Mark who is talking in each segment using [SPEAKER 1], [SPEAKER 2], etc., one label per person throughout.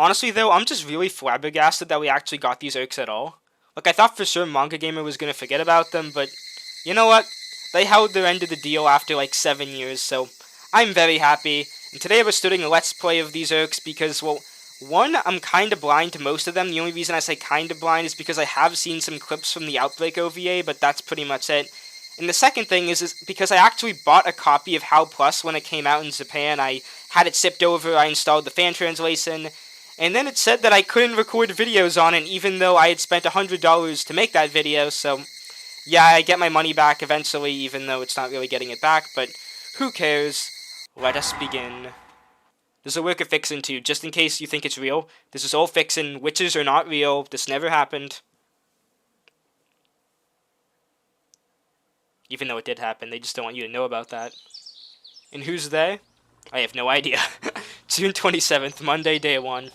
[SPEAKER 1] Honestly though, I'm just really flabbergasted that we actually got these irks at all. Like, I thought for sure MangaGamer was gonna forget about them, but you know what? They held their end of the deal after like 7 years, so I'm very happy. And today we're starting a Let's Play of these irks because, well, one, I'm kinda blind to most of them. The only reason I say kinda blind is because I have seen some clips from the Outbreak OVA, but that's pretty much it. And the second thing is because I actually bought a copy of HOW Plus when it came out in Japan. I had it shipped over, I installed the fan translation, and then it said that I couldn't record videos on it even though I had spent $100 to make that video, so yeah, I get my money back eventually even though it's not really getting it back, but who cares? Let us begin. There's a work of fiction too, just in case you think it's real. This is all fiction. Witches are not real. This never happened. Even though it did happen, they just don't want you to know about that. And who's they? I have no idea. June 27th, Monday, day 1.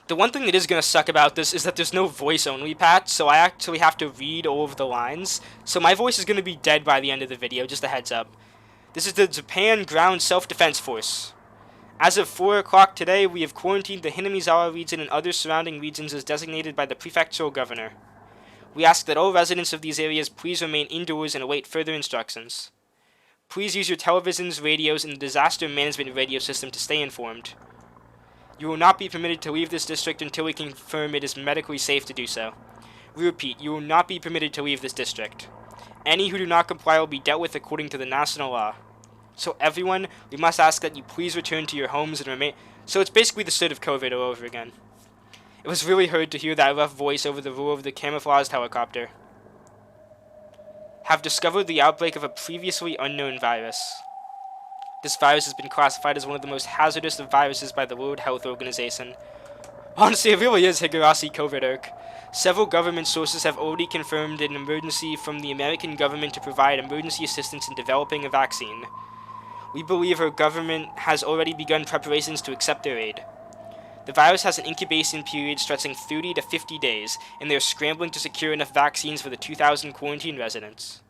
[SPEAKER 1] The one thing that is going to suck about this is that there's no voice-only patch, so I actually have to read all of the lines. So my voice is going to be dead by the end of the video, just a heads up. This is the Japan Ground Self-Defense Force. As of 4 o'clock today, we have quarantined the Hinamizawa region and other surrounding regions as designated by the prefectural governor. We ask that all residents of these areas please remain indoors and await further instructions. Please use your televisions, radios, and the disaster management radio system to stay informed. You will not be permitted to leave this district until we confirm it is medically safe to do so. We repeat, you will not be permitted to leave this district. Any who do not comply will be dealt with according to the national law. So everyone, we must ask that you please return to your homes and remain... So it's basically the start of COVID all over again. It was really hard to hear that rough voice over the roar of the camouflaged helicopter. Have discovered the outbreak of a previously unknown virus. This virus has been classified as one of the most hazardous of viruses by the World Health Organization. Honestly, it really is Higurashi COVID-irk. Several government sources have already confirmed an emergency from the American government to provide emergency assistance in developing a vaccine. We believe our government has already begun preparations to accept their aid. The virus has an incubation period stretching 30 to 50 days, and they are scrambling to secure enough vaccines for the 2,000 quarantine residents.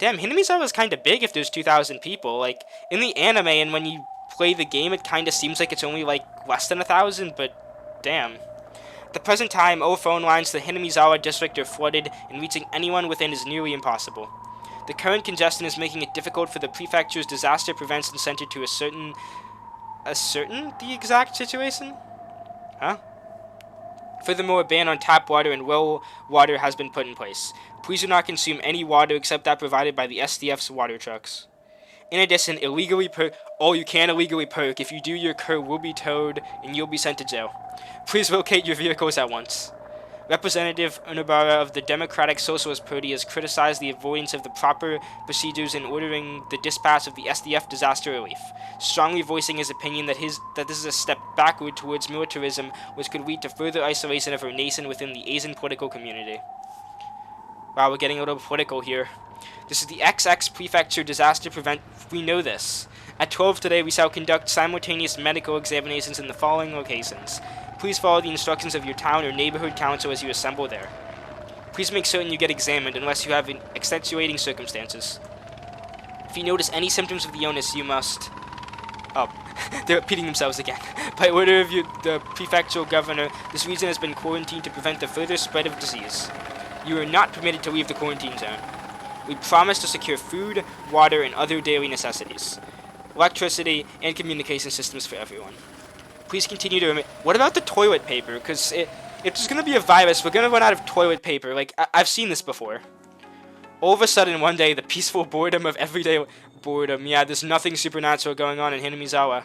[SPEAKER 1] Damn, Hinamizawa is kinda big if there's 2,000 people. Like, in the anime and when you play the game, it kinda seems like it's only, like, less than 1,000, but damn. At the present time, all phone lines to the Hinamizawa district are flooded, and reaching anyone within is nearly impossible. The current congestion is making it difficult for the prefecture's disaster prevention center to ascertain the exact situation? Huh? Furthermore, a ban on tap water and well water has been put in place. Please do not consume any water except that provided by the SDF's water trucks. In addition, you can illegally park. If you do, your car will be towed and you'll be sent to jail. Please locate your vehicles at once. Representative Unabara of the Democratic Socialist Party has criticized the avoidance of the proper procedures in ordering the dispatch of the SDF disaster relief, strongly voicing his opinion that this is a step backward towards militarism, which could lead to further isolation of our nation within the Asian political community. Wow, we're getting a little political here. This is the XX Prefecture Disaster Prevent... We know this. At 12 today, we shall conduct simultaneous medical examinations in the following locations. Please follow the instructions of your town or neighborhood council as you assemble there. Please make certain you get examined unless you have extenuating circumstances. If you notice any symptoms of the illness, you must... Oh, they're repeating themselves again. By order of the prefectural governor, this region has been quarantined to prevent the further spread of disease. You are not permitted to leave the quarantine zone. We promise to secure food, water, and other daily necessities, electricity, and communication systems for everyone. Please continue to What about the toilet paper? Because if there's going to be a virus, we're going to run out of toilet paper. Like, I've seen this before. All of a sudden, one day, the peaceful boredom of everyday boredom. Yeah, there's nothing supernatural going on in Hinamizawa.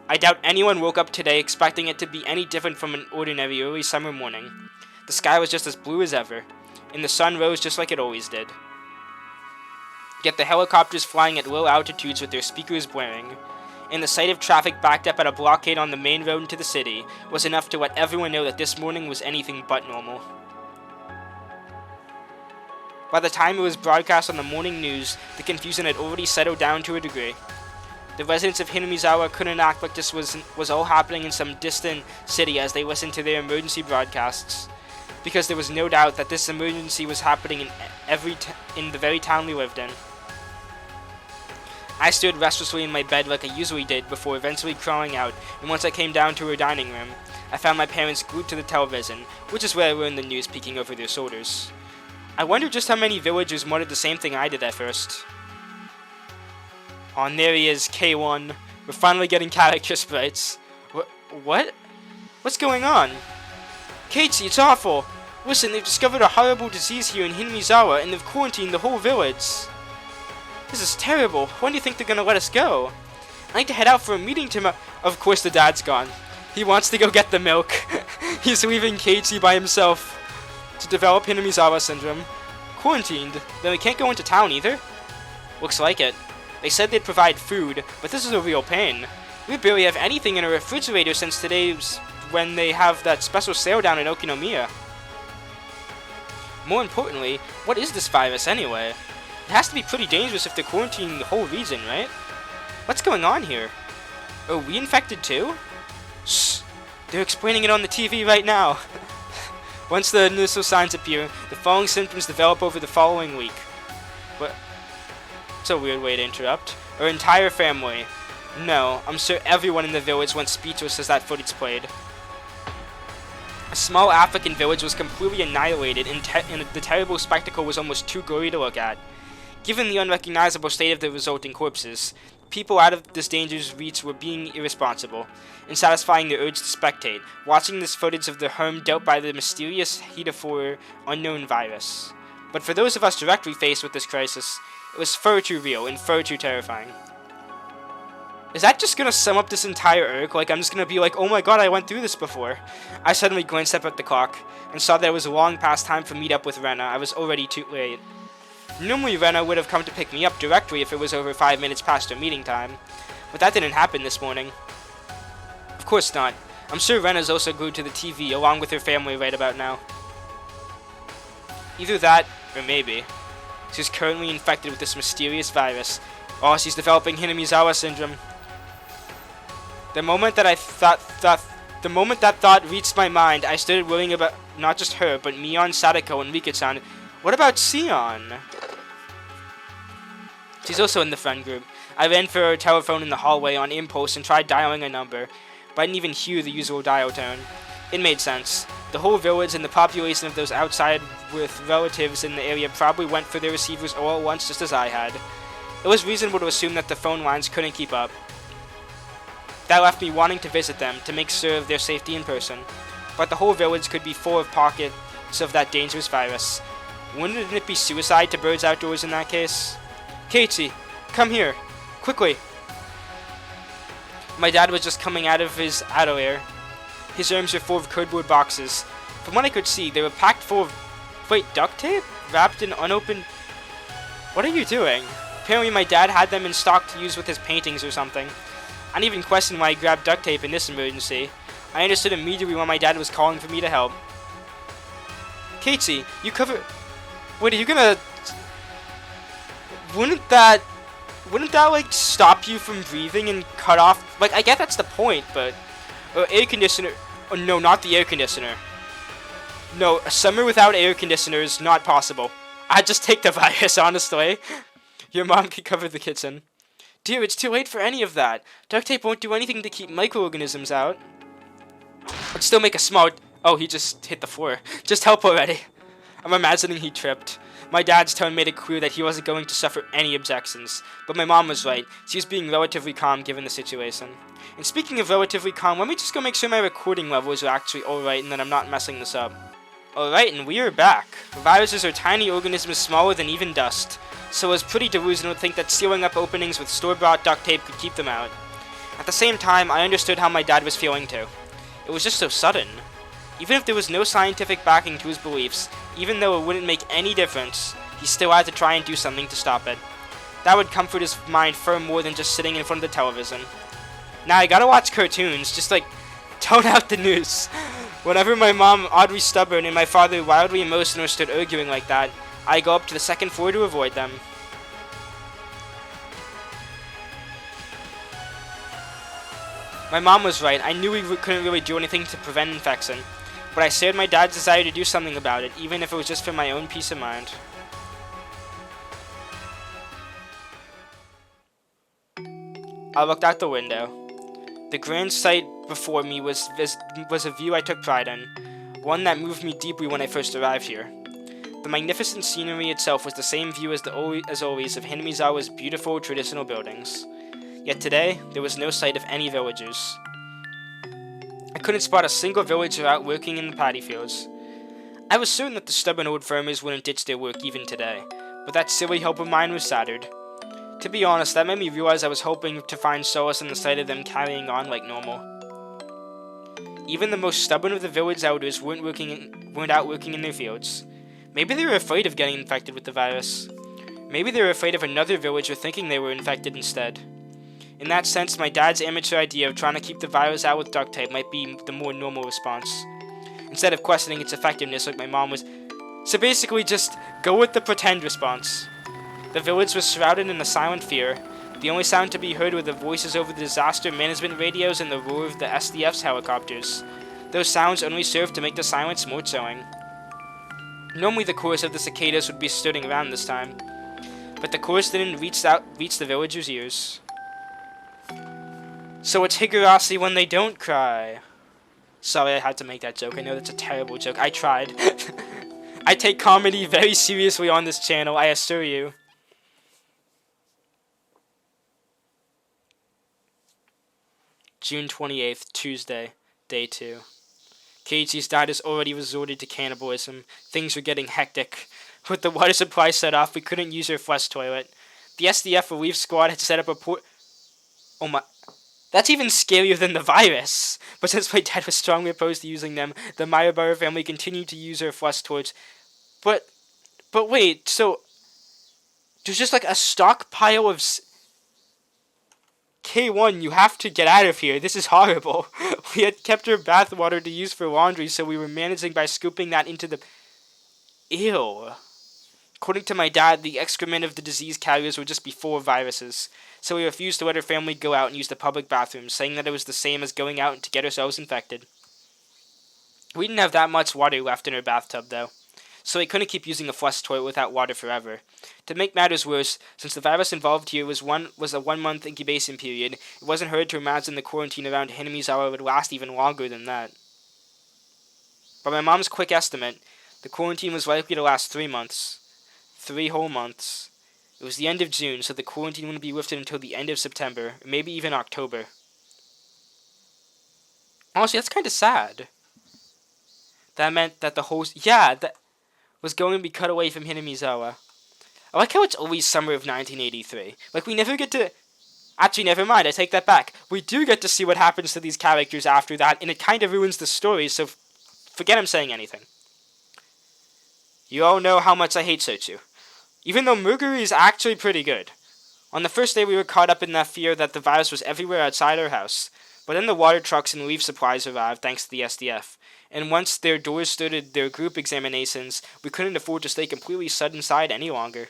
[SPEAKER 1] I doubt anyone woke up today expecting it to be any different from an ordinary early summer morning. The sky was just as blue as ever, and the sun rose just like it always did. Yet the helicopters flying at low altitudes with their speakers blaring, and the sight of traffic backed up at a blockade on the main road into the city was enough to let everyone know that this morning was anything but normal. By the time it was broadcast on the morning news, the confusion had already settled down to a degree. The residents of Hinamizawa couldn't act like this was all happening in some distant city as they listened to their emergency broadcasts, because there was no doubt that this emergency was happening in the very town we lived in. I stood restlessly in my bed like I usually did before eventually crawling out, and once I came down to her dining room, I found my parents glued to the television, which is where I learned the news peeking over their shoulders. I wonder just how many villagers wanted the same thing I did at first. Oh, and there he is, K1. We're finally getting character sprites. What? What's going on? Keiichi, it's awful! Listen, they've discovered a horrible disease here in Hinamizawa, and they've quarantined the whole village. This is terrible. When do you think they're gonna let us go? I need to head out for a meeting tomorrow. Of course the dad's gone. He wants to go get the milk. He's leaving Keiichi by himself to develop Hinamizawa syndrome. Quarantined? Then we can't go into town either? Looks like it. They said they'd provide food, but this is a real pain. We barely have anything in a refrigerator since today's when they have that special sale down in Okinomiya. More importantly, what is this virus anyway? It has to be pretty dangerous if they're quarantining the whole region, right? What's going on here? Are we infected too? Shh! They're explaining it on the TV right now. Once the initial signs appear, the following symptoms develop over the following week. What? It's a weird way to interrupt. Our entire family. No, I'm sure everyone in the village went speechless as that footage played. A small African village was completely annihilated, and the terrible spectacle was almost too gory to look at. Given the unrecognizable state of the resulting corpses, people out of this danger's reach were being irresponsible, and satisfying their urge to spectate, watching this footage of the harm dealt by the mysterious heretofore unknown virus. But for those of us directly faced with this crisis, it was far too real and far too terrifying. Is that just gonna sum up this entire arc? Like, I'm just gonna be like, oh my god, I went through this before. I suddenly glanced up at the clock, and saw that it was long past time for meet up with Rena. I was already too late. Normally Rena would have come to pick me up directly if it was over 5 minutes past her meeting time, but that didn't happen this morning. Of course not. I'm sure Rena's also glued to the TV along with her family right about now. Either that, or maybe she's currently infected with this mysterious virus. Oh, she's developing Hinamizawa syndrome. The moment that thought reached my mind, I started worrying about not just her, but Mion, Sadako, and Rika-chan. What about Sion? She's also in the friend group. I ran for her telephone in the hallway on impulse and tried dialing a number, but I didn't even hear the usual dial tone. It made sense. The whole village and the population of those outside with relatives in the area probably went for their receivers all at once just as I had. It was reasonable to assume that the phone lines couldn't keep up. That left me wanting to visit them to make sure of their safety in person. But the whole village could be full of pockets of that dangerous virus. Wouldn't it be suicide to birds outdoors in that case? Keiichi, come here, quickly. My dad was just coming out of his atelier. His arms were full of cardboard boxes. From what I could see, they were packed full of, duct tape? Wrapped in unopened... What are you doing? Apparently my dad had them in stock to use with his paintings or something. I didn't even question why he grabbed duct tape in this emergency. I understood immediately when my dad was calling for me to help. Keiichi, you cover... Wait, are you gonna... Wouldn't that, like, stop you from breathing and cut off... Like, I get that's the point, but... air conditioner... Oh, no, not the air conditioner. No, a summer without air conditioner is not possible. I'd just take the virus, honestly. Your mom can cover the kitchen. Dear, it's too late for any of that. Duct tape won't do anything to keep microorganisms out. But still make a small... Oh, he just hit the floor. Just help already. I'm imagining he tripped. My dad's tone made it clear that he wasn't going to suffer any objections. But my mom was right. She was being relatively calm given the situation. And speaking of relatively calm, let me just go make sure my recording levels are actually alright and that I'm not messing this up. Alright, and we are back. Viruses are tiny organisms smaller than even dust. So it was pretty delusional to think that sealing up openings with store-bought duct tape could keep them out. At the same time, I understood how my dad was feeling too. It was just so sudden. Even if there was no scientific backing to his beliefs, even though it wouldn't make any difference, he still had to try and do something to stop it. That would comfort his mind far more than just sitting in front of the television. Now I gotta watch cartoons, just like, tone out the news. Whenever my mom, oddly stubborn, and my father, wildly emotional, stood arguing like that, I go up to the second floor to avoid them. My mom was right. I knew we couldn't really do anything to prevent infection, but I shared my dad's desire to do something about it, even if it was just for my own peace of mind. I looked out the window. The grand sight before me was a view I took pride in, one that moved me deeply when I first arrived here. The magnificent scenery itself was the same view as always of Hinamizawa's beautiful traditional buildings. Yet today, there was no sight of any villagers. I couldn't spot a single villager out working in the paddy fields. I was certain that the stubborn old farmers wouldn't ditch their work even today, but that silly hope of mine was shattered. To be honest, that made me realize I was hoping to find solace in the sight of them carrying on like normal. Even the most stubborn of the village elders weren't out working in their fields. Maybe they were afraid of getting infected with the virus. Maybe they were afraid of another villager thinking they were infected instead. In that sense, my dad's amateur idea of trying to keep the virus out with duct tape might be the more normal response, instead of questioning its effectiveness like my mom was. So basically just go with the pretend response. The village was shrouded in a silent fear. The only sound to be heard were the voices over the disaster management radios and the roar of the SDF's helicopters. Those sounds only served to make the silence more chilling. Normally the chorus of the cicadas would be stirring around this time, but the chorus didn't reach the villagers' ears. So it's Higurashi when they don't cry. Sorry I had to make that joke. I know that's a terrible joke. I tried. I take comedy very seriously on this channel, I assure you. June 28th, Tuesday, Day 2. Keiichi's dad has already resorted to cannibalism. Things were getting hectic. With the water supply set off, we couldn't use our flush toilet. The SDF relief squad had set up a Oh my... That's even scarier than the virus! But since my dad was strongly opposed to using them, the Miyabara family continued to use our flush toilets. But wait, so... There's just like a stockpile of... K1, you have to get out of here. This is horrible. We had kept our bathwater to use for laundry, so we were managing by scooping that into the... Ew. According to my dad, the excrement of the disease carriers would just be full of viruses, so we refused to let our family go out and use the public bathrooms, saying that it was the same as going out to get ourselves infected. We didn't have that much water left in our bathtub, though, so we couldn't keep using a flush toilet without water forever. To make matters worse, since the virus involved here was a 1-month incubation period, it wasn't hard to imagine the quarantine around Hinamizawa would last even longer than that. By my mom's quick estimate, the quarantine was likely to last 3 months. 3 whole months. It was the end of June, so the quarantine wouldn't be lifted until the end of September, or maybe even October. Honestly, that's kind of sad. That meant that the whole... Yeah, that was going to be cut away from Hinamizawa. I like how it's always summer of 1983. Like, we never get to... Actually, never mind, I take that back. We do get to see what happens to these characters after that, and it kind of ruins the story, so forget I'm saying anything. You all know how much I hate Sochu. Even though Muguri is actually pretty good. On the first day we were caught up in that fear that the virus was everywhere outside our house. But then the water trucks and relief supplies arrived thanks to the SDF. And once their doors started their group examinations, we couldn't afford to stay completely shut inside any longer.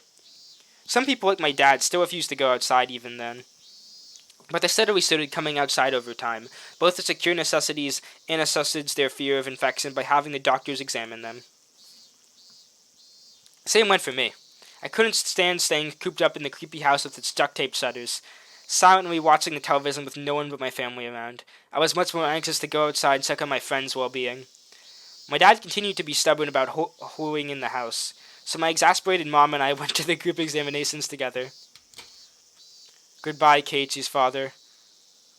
[SPEAKER 1] Some people like my dad still refused to go outside even then. But they steadily started coming outside over time, both to secure necessities and assuage their fear of infection by having the doctors examine them. Same went for me. I couldn't stand staying cooped up in the creepy house with its duct tape shutters, silently watching the television with no one but my family around. I was much more anxious to go outside and check on my friends' well-being. My dad continued to be stubborn about holding in the house, so my exasperated mom and I went to the group examinations together. Goodbye, Keiichi's father.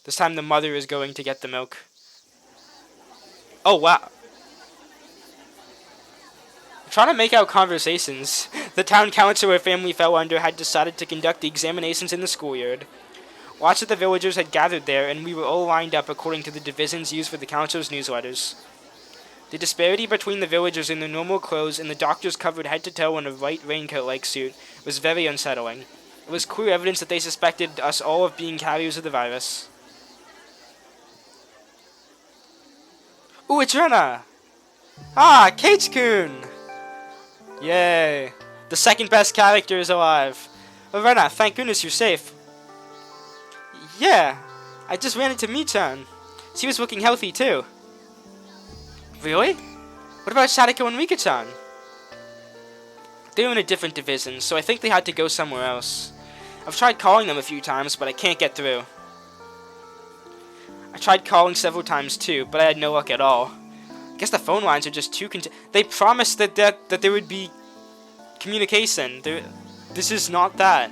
[SPEAKER 1] This time the mother is going to get the milk. Oh, wow. I'm trying to make out conversations. The town council our family fell under had decided to conduct the examinations in the schoolyard. Lots of the villagers had gathered there, and we were all lined up according to the divisions used for the council's newsletters. The disparity between the villagers in their normal clothes and the doctors covered head to toe in a white raincoat-like suit was very unsettling. It was clear evidence that they suspected us all of being carriers of the virus. Ooh, it's Rena! Ah, Keiichi-kun! Yay! The second best character is alive. Oh, Rena, thank goodness you're safe. Yeah, I just ran into Mi-chan. She was looking healthy too. Really? What about Sadako and Rika-chan? They're in a different division, so I think they had to go somewhere else. I've tried calling them a few times, but I can't get through. I tried calling several times too, but I had no luck at all. I guess the phone lines are just too they promised that there would be communication. This is not that.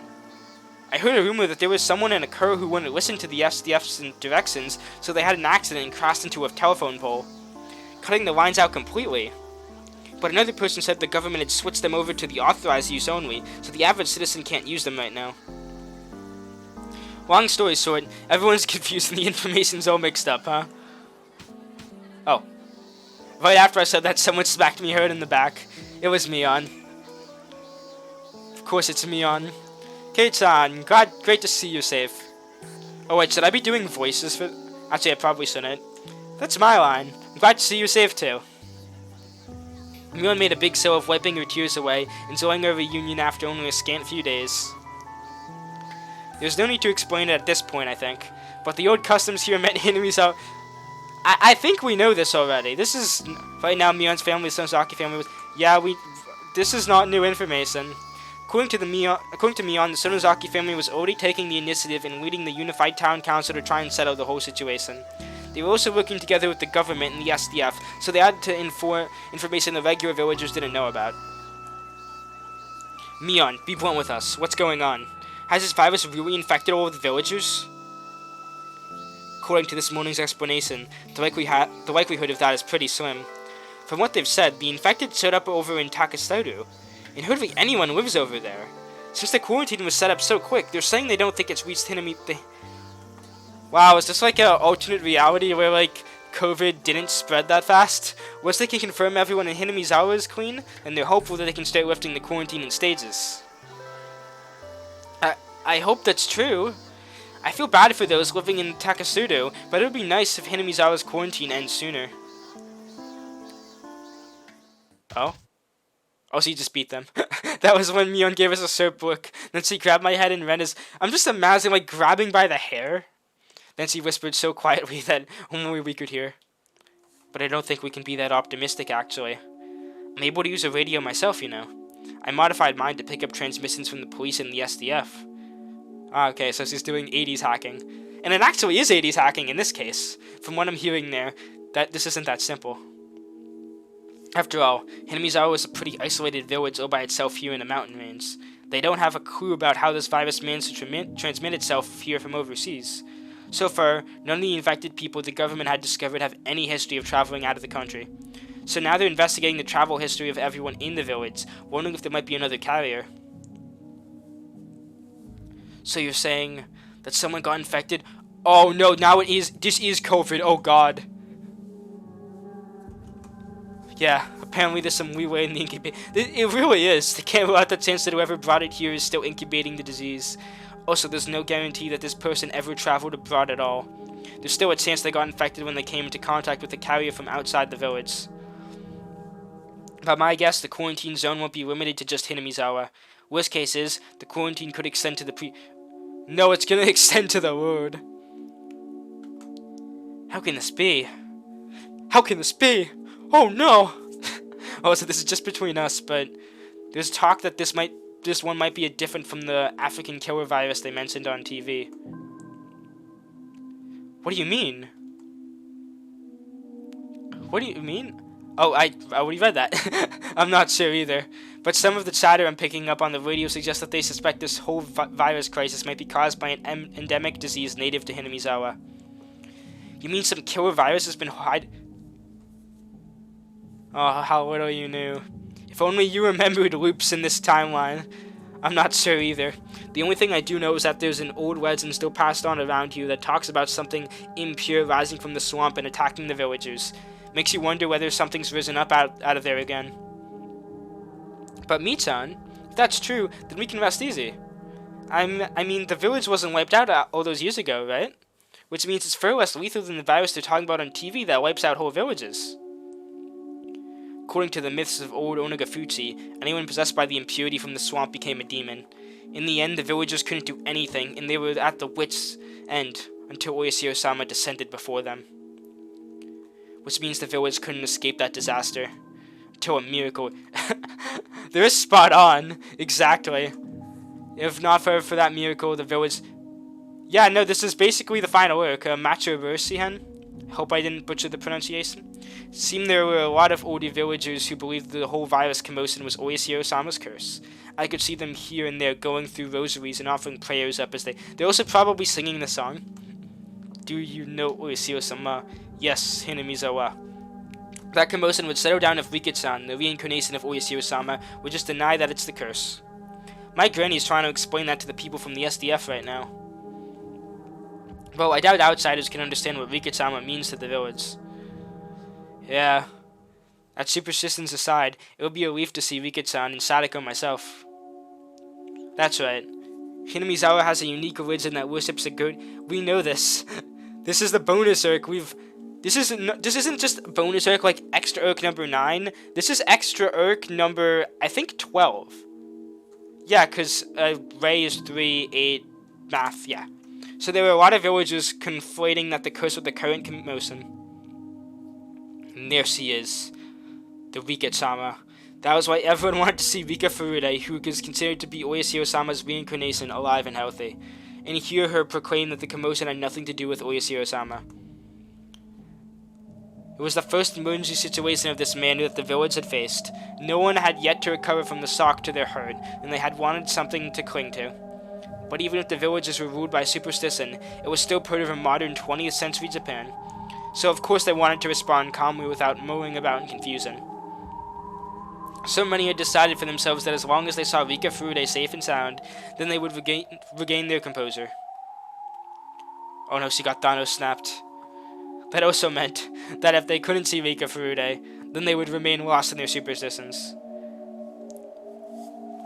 [SPEAKER 1] I heard a rumor that there was someone in a car who wouldn't listen to the SDF's directions, so they had an accident and crashed into a telephone pole, cutting the lines out completely. But another person said the government had switched them over to the authorized use only, so the average citizen can't use them right now. Long story short, everyone's confused and the information's all mixed up, huh? Oh. Right after I said that, someone smacked me hard in the back. It was Mion. Of course it's Mion. Keiichi, great to see you safe. Oh wait, should I be doing voices for... Actually, I probably shouldn't. That's my line. I'm glad to see you safe too. Mion made a big show of wiping her tears away, enjoying our reunion after only a scant few days. There's no need to explain it at this point, I think. But the old customs here meant enemies out... I think we know this already. This is... Right now, Mion's family, Sonozaki family was... Yeah, this is not new information. According to Mion, the Sonozaki family was already taking the initiative and leading the Unified Town Council to try and settle the whole situation. They were also working together with the government and the SDF, so they had to information the regular villagers didn't know about. Mion, be blunt with us. What's going on? Has this virus really infected all of the villagers? According to this morning's explanation, the likelihood of that is pretty slim. From what they've said, the infected showed up over in Takasuru, and hardly anyone lives over there. Since the quarantine was set up so quick, they're saying they don't think it's reached Hinami... Wow, is this like an alternate reality where, like, COVID didn't spread that fast? Once they can confirm everyone in Hinamizawa is clean, and they're hopeful that they can start lifting the quarantine in stages. I hope that's true. I feel bad for those living in Takasuru, but it would be nice if Hinamizawa's quarantine ends sooner. Oh? Oh, she just beat them. That was when Mion gave us a sharp look. Then she grabbed my head and Rena's... I'm just imagining, like, grabbing by the hair. Then she whispered so quietly that only we could hear. But I don't think we can be that optimistic, actually. I'm able to use a radio myself, you know. I modified mine to pick up transmissions from the police and the SDF. Ah, okay, so she's doing 80s hacking. And it actually is 80s hacking in this case. From what I'm hearing there, that this isn't that simple. After all, Hinamizawa is a pretty isolated village all by itself here in the mountain range. They don't have a clue about how this virus managed to transmit itself here from overseas. So far, none of the infected people the government had discovered have any history of traveling out of the country. So now they're investigating the travel history of everyone in the village, wondering if there might be another carrier. So you're saying that someone got infected? Oh no, now it is, this is COVID, oh god. Yeah, apparently there's some leeway in the incubation. It really is. They can't rule out the chance that whoever brought it here is still incubating the disease. Also, there's no guarantee that this person ever traveled abroad at all. There's still a chance they got infected when they came into contact with a carrier from outside the village. By my guess, the quarantine zone won't be limited to just Hinamizawa. Worst case is, the quarantine could extend to the No, it's gonna extend to the world. How can this be? How can this be? Oh no! Oh, so this is just between us, but there's talk that this one might be different from the African killer virus they mentioned on TV. What do you mean? What do you mean? Oh, I already read that. I'm not sure either. But some of the chatter I'm picking up on the radio suggests that they suspect this whole virus crisis might be caused by an endemic disease native to Hinamizawa. You mean some killer virus has been Oh, how little you knew. If only you remembered loops in this timeline. I'm not sure either. The only thing I do know is that there's an old legend still passed on around here that talks about something impure rising from the swamp and attacking the villagers. Makes you wonder whether something's risen up out of there again. But Michan, if that's true, then we can rest easy. I mean, the village wasn't wiped out all those years ago, right? Which means it's far less lethal than the virus they're talking about on TV that wipes out whole villages. According to the myths of old Onagafuchi, anyone possessed by the impurity from the swamp became a demon. In the end, the villagers couldn't do anything, and they were at the wits' end until Oyashiro-sama descended before them. Which means the village couldn't escape that disaster. Until a miracle. They're spot on. Exactly. If not for that miracle, the village... Yeah, no, this is basically the final arc, Macho Versihen. Hope I didn't butcher the pronunciation. It seemed there were a lot of older villagers who believed the whole virus commotion was Oishiro-sama's curse. I could see them here and there going through rosaries and offering prayers up as they're also probably singing the song. Do you know Oishiro-sama? Yes, Hinamizawa. That commotion would settle down if Rika-chan, the reincarnation of Oishiro-sama, would just deny that it's the curse. My granny's trying to explain that to the people from the SDF right now. Well, I doubt outsiders can understand what Rika-sama means to the village. Yeah. That superstitions aside, it would be a relief to see Rika-chan and Sadako myself. That's right. Hinamizawa has a unique religion that worships a good. We know this. This is the bonus arc. This isn't just bonus arc like extra arc number 9. This is extra arc number, I think, 12. Yeah, because Ray is 3, 8, math, yeah. So there were a lot of villagers conflating that the curse with the current commotion. And there she is. The Rika-sama. That was why everyone wanted to see Rika Furude, who is considered to be Oishiro-sama's reincarnation, alive and healthy, and hear her proclaim that the commotion had nothing to do with Oishiro-sama. It was the first emergency situation of this manner that the village had faced. No one had yet to recover from the shock to their hurt, and they had wanted something to cling to. But even if the villages were ruled by superstition, it was still part of a modern 20th century Japan. So of course they wanted to respond calmly without mulling about in confusion. So many had decided for themselves that as long as they saw Rika Furude safe and sound, then they would regain their composure. Oh no, she got Thanos snapped. That also meant that if they couldn't see Rika Furude, then they would remain lost in their superstitions.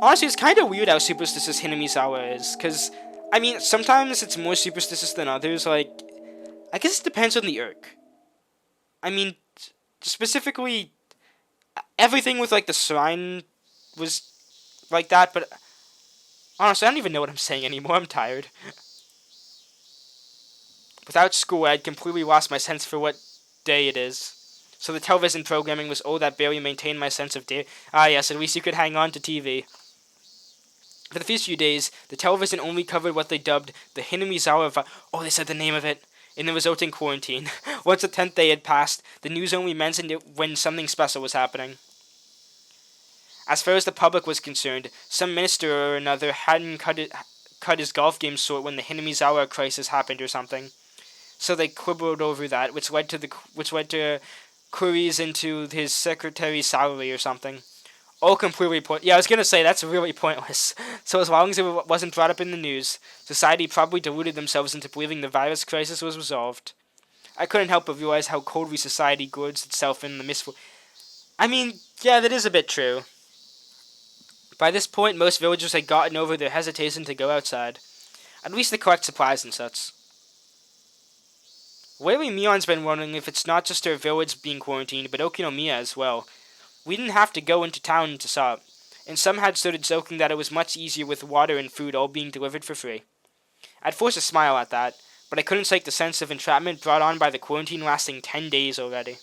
[SPEAKER 1] Honestly, it's kind of weird how superstitious Hinamizawa is, because, I mean, sometimes it's more superstitious than others, like, I guess it depends on the arc. I mean, specifically, everything with, like, the shrine was like that, but honestly, I don't even know what I'm saying anymore, I'm tired. Without school, I had completely lost my sense for what day it is. So the television programming was all that barely maintained my sense of day. Ah yes, at least you could hang on to TV. For the first few days, the television only covered what they dubbed the Hinamizawa oh, they said the name of it, in the resulting quarantine. Once the 10th day had passed, the news only mentioned it when something special was happening. As far as the public was concerned, some minister or another hadn't cut his golf game short when the Hinamizawa crisis happened or something. So they quibbled over that, which led to queries into his secretary's salary or something. All completely yeah, I was gonna say that's really pointless. So as long as it wasn't brought up in the news, society probably deluded themselves into believing the virus crisis was resolved. I couldn't help but realize how coldly society gorged itself in the I mean, yeah, that is a bit true. By this point, most villagers had gotten over their hesitation to go outside, at least to collect supplies and such. Lately, Mion's been wondering if it's not just our village being quarantined, but Okinomiya as well. We didn't have to go into town to shop, and some had started joking that it was much easier with water and food all being delivered for free. I'd force a smile at that, but I couldn't shake the sense of entrapment brought on by the quarantine lasting 10 days already.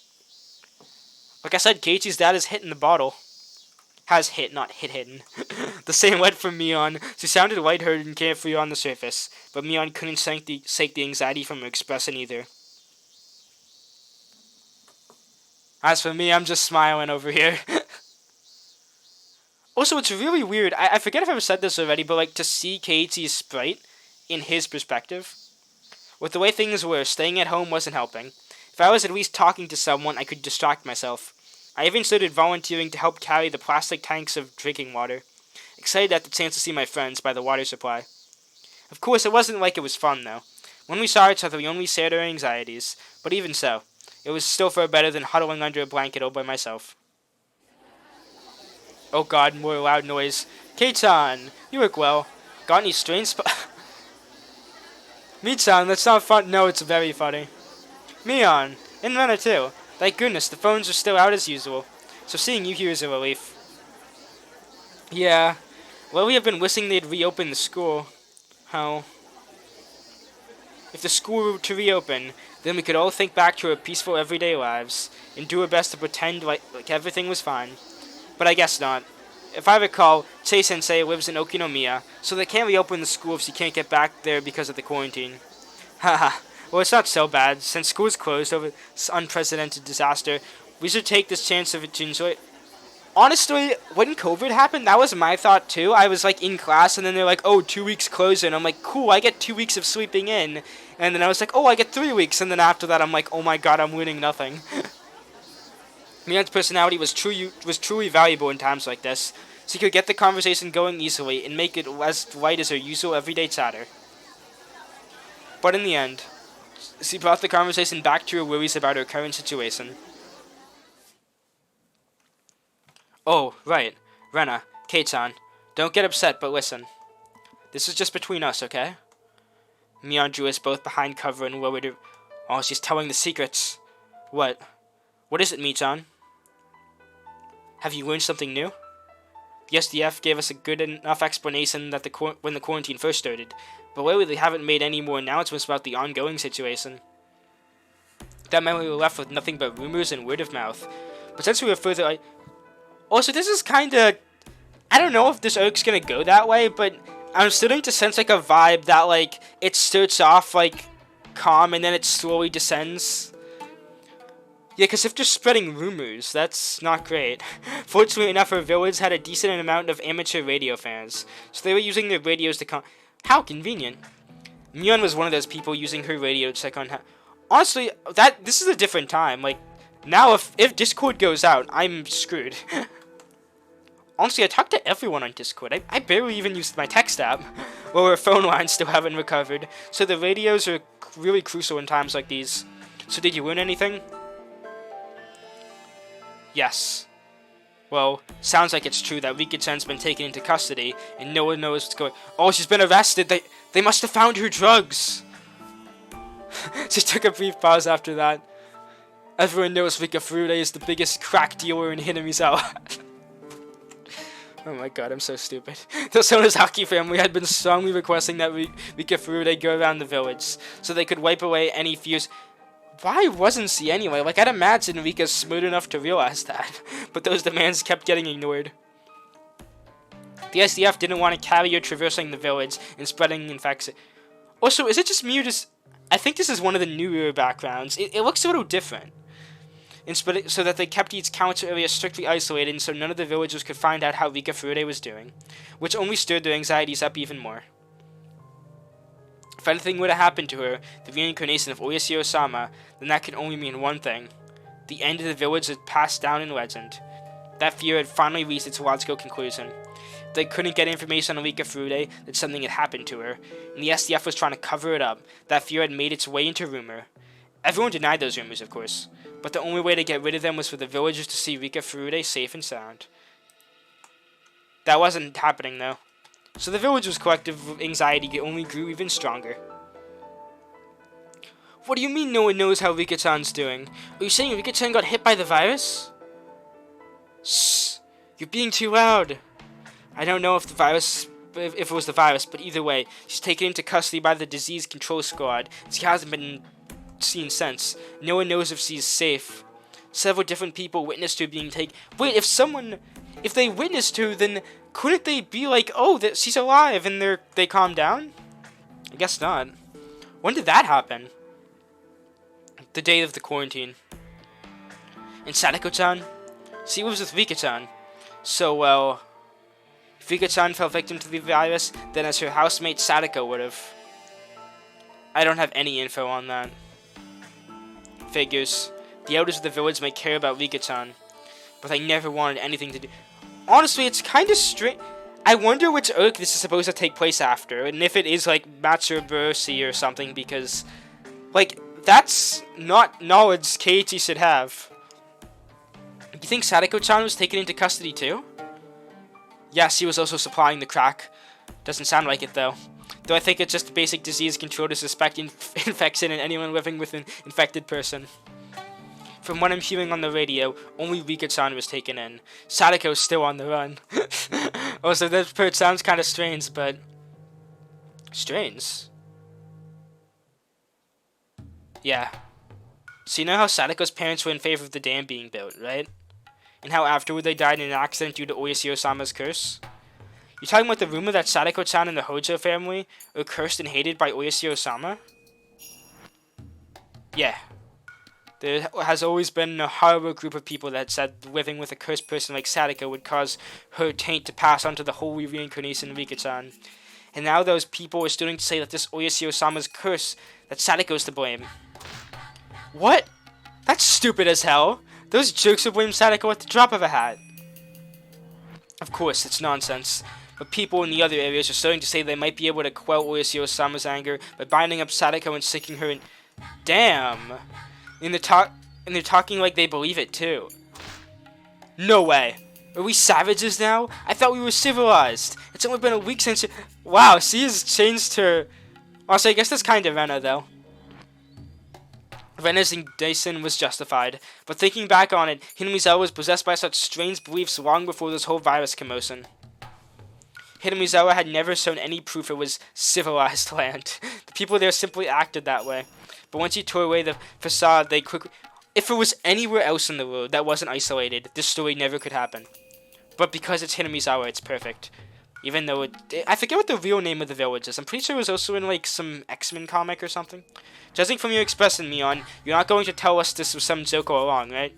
[SPEAKER 1] Like I said, Keiichi's dad is hitting the bottle. Has hit, not hidden. The same went from Mion. She sounded lighthearted and carefree on the surface, but Mion couldn't shake the anxiety from her expression either. As for me, I'm just smiling over here. Also, it's really weird. I forget if I've said this already, but like to see Keiichi's sprite in his perspective. With the way things were, staying at home wasn't helping. If I was at least talking to someone, I could distract myself. I even started volunteering to help carry the plastic tanks of drinking water, excited at the chance to see my friends by the water supply. Of course, it wasn't like it was fun, though. When we saw each other, we only shared our anxieties, but even so, it was still far better than huddling under a blanket all by myself. Oh god, more loud noise. Kei-chan, you look well. Got any strange Mi-chan, that's not fun. No, it's very funny. Mion, and Rena too. Thank goodness, the phones are still out as usual. So seeing you here is a relief. Yeah. Well, we have been wishing they'd reopen the school. How? If the school were to reopen, then we could all think back to our peaceful everyday lives, and do our best to pretend like everything was fine. But I guess not. if I recall, Sei-sensei lives in Okinomiya, so they can't reopen the school if she can't get back there because of the quarantine. Haha. Well, it's not so bad. Since school is closed over this unprecedented disaster, we should take this chance of it to enjoy it. Honestly, when COVID happened, that was my thought too. I was like in class, and then they're like, "Oh, 2 weeks closing." I'm like, "Cool, I get 2 weeks of sleeping in." And then I was like, "Oh, I get 3 weeks." And then after that, I'm like, "Oh my god, I'm learning nothing." Mia's personality was truly valuable in times like this. She could get the conversation going easily and make it as light as her usual everyday chatter. But in the end, she brought the conversation back to her worries about her current situation. Oh, right. Rena, Kei-chan, don't get upset, but listen. This is just between us, okay? Mia drew us both behind cover and lowered her. Oh, she's telling the secrets. What? What is it, Mi-chan? Have you learned something new? The SDF gave us a good enough explanation that when the quarantine first started, but lately they haven't made any more announcements about the ongoing situation. That meant we were left with nothing but rumors and word of mouth. But since we were further... Also, this is kinda... I don't know if this arc's gonna go that way, but I'm starting to sense like a vibe that like it starts off like calm and then it slowly descends. Yeah, because if they're spreading rumors, that's not great. Fortunately enough, our village had a decent amount of amateur radio fans, so they were using their radios to How convenient. Mion was one of those people using her radio to check on how... Honestly, this is a different time. Like, now if Discord goes out, I'm screwed. Honestly, I talk to everyone on Discord. I barely even used my text app. Well, our phone lines still haven't recovered, so the radios are really crucial in times like these. So did you learn anything? Yes. Well, sounds like it's true that Rika-chan's been taken into custody, and no one knows what's going... Oh, she's been arrested! They must have found her drugs! She took a brief pause after that. Everyone knows Rika Furude is the biggest crack dealer in Hinamizawa. Oh my god, I'm so stupid. The Sonozaki family had been strongly requesting that Rika Furude go around the village, so they could wipe away any fears... Why wasn't she anyway? Like, I'd imagine Rika's smart enough to realize that, but those demands kept getting ignored. The SDF didn't want to carry her traversing the village and spreading infection. Also, is it just me or just... I think this is one of the newer backgrounds. It looks a little different. So that they kept each council area strictly isolated so none of the villagers could find out how Rika Furude was doing, which only stirred their anxieties up even more. If anything were to happen to her, the reincarnation of Oyashiro-sama, then that could only mean one thing. The end of the village had passed down in legend. That fear had finally reached its logical conclusion. If they couldn't get information on Rika Furude that something had happened to her, and the SDF was trying to cover it up, that fear had made its way into rumor. Everyone denied those rumors, of course, but the only way to get rid of them was for the villagers to see Rika Furude safe and sound. That wasn't happening, though. So the villagers' collective anxiety only grew even stronger. What do you mean no one knows how Rika-chan's doing? Are you saying Rika-chan got hit by the virus? Shh! You're being too loud! I don't know if it was the virus, but either way, she's taken into custody by the disease control squad. She hasn't been seen since. No one knows if she's safe. Several different people witnessed her being taken. Wait, if they witnessed her, then couldn't they be like, oh, she's alive, and they calm down? I guess not. When did that happen? The day of the quarantine. And Sadako-chan? She was with Rika-chan. So, well, if Rika-chan fell victim to the virus, then as her housemate Sadako would have. I don't have any info on that. Figures. The elders of the village may care about Rika-chan, but they never wanted anything to do. Honestly, it's kind of strange. I wonder which arc this is supposed to take place after, and if it is like Matsubursi or something, because, like, that's not knowledge Keiichi should have. Do you think Sadako-chan was taken into custody too? Yeah, she was also supplying the crack. Doesn't sound like it though. Though I think it's just basic disease control to suspect infection in anyone living with an infected person. From what I'm hearing on the radio, only Rika-chan was taken in. Sadako's still on the run. Also, that part sounds kind of strange, but... Strange? Yeah. So you know how Sadako's parents were in favor of the dam being built, right? and how afterward they died in an accident due to Oyashiro-sama's curse? You're talking about the rumor that Sadako-chan and the Hojo family are cursed and hated by Oyashiro-sama? Yeah. There has always been a horrible group of people that said living with a cursed person like Sadako would cause her taint to pass on to the holy reincarnation Rika-chan. And now those people are starting to say that this Oyashiro-sama's curse, that Sadako's to blame. What? That's stupid as hell. Those jerks will blame Sadako at the drop of a hat. Of course, it's nonsense. But people in the other areas are starting to say they might be able to quell Oyashiro-sama's anger by binding up Sadako and sticking her in... Damn! And they're talking like they believe it, too. No way! Are we savages now? I thought we were civilized. It's only been a week since... Wow, she has changed her... Also, I guess that's kind of Rena, though. Rena's indignation was justified, but thinking back on it, Hinamizawa was possessed by such strange beliefs long before this whole virus commotion. Hinamizawa had never shown any proof it was civilized land. The people there simply acted that way. But once you tore away the facade, they quickly... If it was anywhere else in the world that wasn't isolated, this story never could happen. But because it's Hinamizawa, it's perfect. Even though I forget what the real name of the village is. I'm pretty sure it was also in, like, some X-Men comic or something. Judging from your expression, Mion, you're not going to tell us this was some joke all along, right?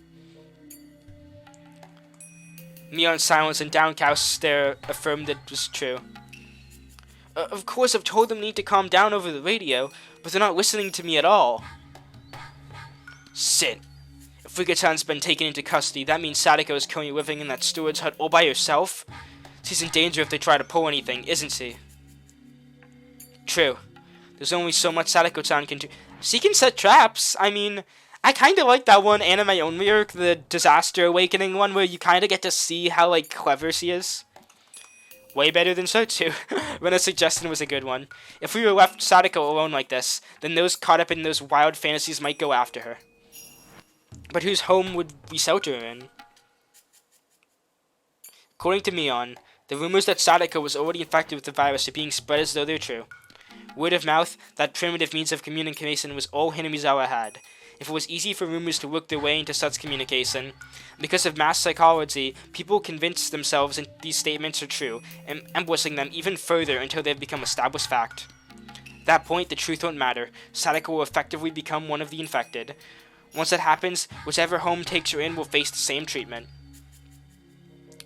[SPEAKER 1] Mion's silence and downcast stare affirmed it was true. Of course, I've told them they need to calm down over the radio, but they're not listening to me at all. Shit. If Rika-chan's been taken into custody, that means Sadako is currently living in that storage hut all by herself? She's in danger if they try to pull anything, isn't she? True. There's only so much Sadako-chan can do. She can set traps. I mean, I kind of like that one anime-only arc, the Disaster Awakening one, where you kind of get to see how, like, clever she is. Way better than Shotsu. Rena's suggestion was a good one. If we were left Sadako alone like this, then those caught up in those wild fantasies might go after her. But whose home would we shelter her in? According to Mion, the rumors that Sadako was already infected with the virus are being spread as though they're true. Word of mouth, that primitive means of communication, was all Hinamizawa had. If it was easy for rumors to work their way into such communication, because of mass psychology, people convince themselves that these statements are true, and embossing them even further until they've become established fact. At that point, the truth won't matter. Sadako will effectively become one of the infected. Once that happens, whichever home takes her in will face the same treatment.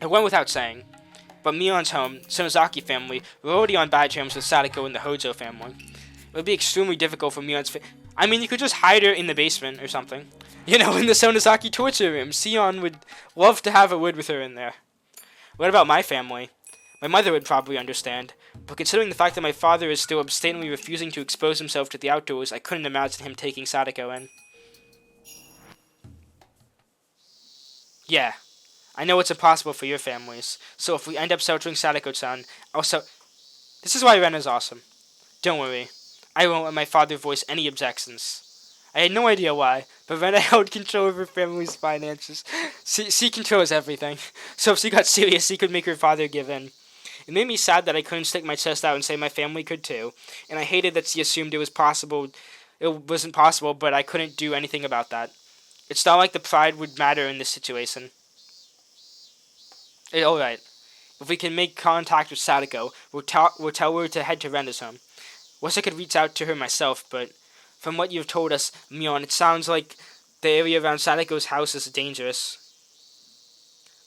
[SPEAKER 1] It went without saying, but Mion's home, Sonozaki family, were already on bad terms with Sadako and the Hojo family. It would be extremely difficult for Mion's I mean, you could just hide her in the basement or something. You know, in the Sonozaki torture room. Sion would love to have a word with her in there. What about my family? My mother would probably understand, but considering the fact that my father is still abstinently refusing to expose himself to the outdoors, I couldn't imagine him taking Sadako in. Yeah, I know it's impossible for your families, so if we end up sheltering Sadako-chan, This is why Rena's awesome. Don't worry. I won't let my father voice any objections. I had no idea why, but Rena held control of her family's finances. She controls everything, so if she got serious, she could make her father give in. It made me sad that I couldn't stick my chest out and say my family could too, and I hated that she assumed it wasn't possible, but I couldn't do anything about that. It's not like the pride would matter in this situation. Alright, if we can make contact with Sadako, we'll tell her to head to Rena's home. Wish I could reach out to her myself, but from what you've told us, Mion, it sounds like the area around Sadako's house is dangerous.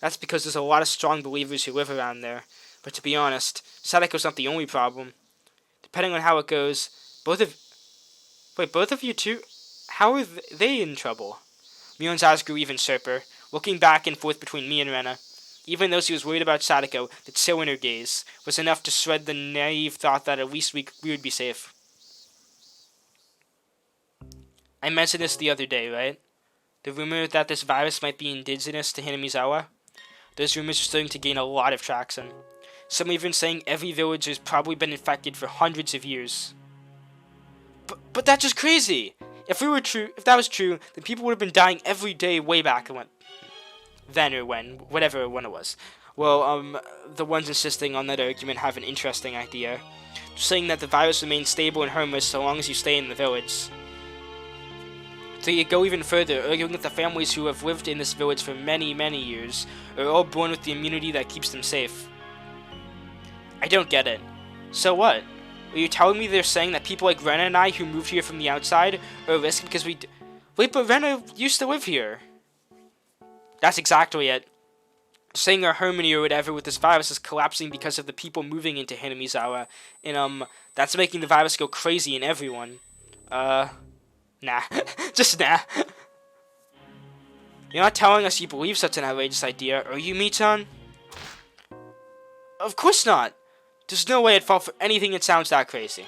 [SPEAKER 1] That's because there's a lot of strong believers who live around there. But to be honest, Sadako's not the only problem. Depending on how it goes, both of you two? How are they in trouble? Mion's eyes grew even sharper, looking back and forth between me and Rena. Even though she was worried about Sadako, the chill in her gaze was enough to shred the naive thought that at least we would be safe. I mentioned this the other day, right? The rumor that this virus might be indigenous to Hinamizawa? Those rumors are starting to gain a lot of traction. Some even saying every village has probably been infected for hundreds of years. But that's just crazy! If that was true, then people would have been dying every day way back then or whatever it was. Well, the ones insisting on that argument have an interesting idea, saying that the virus remains stable and harmless so long as you stay in the village. They go even further, arguing that the families who have lived in this village for many, many years are all born with the immunity that keeps them safe. I don't get it. So what? Are you telling me they're saying that people like Rena and I who moved here from the outside are at risk because we wait, but Rena used to live here. That's exactly it. Saying our harmony or whatever with this virus is collapsing because of the people moving into Hinamizawa, and that's making the virus go crazy in everyone. Nah. Just nah. You're not telling us you believe such an outrageous idea, are you, Mi-chan? Of course not! There's no way I'd fall for anything that sounds that crazy.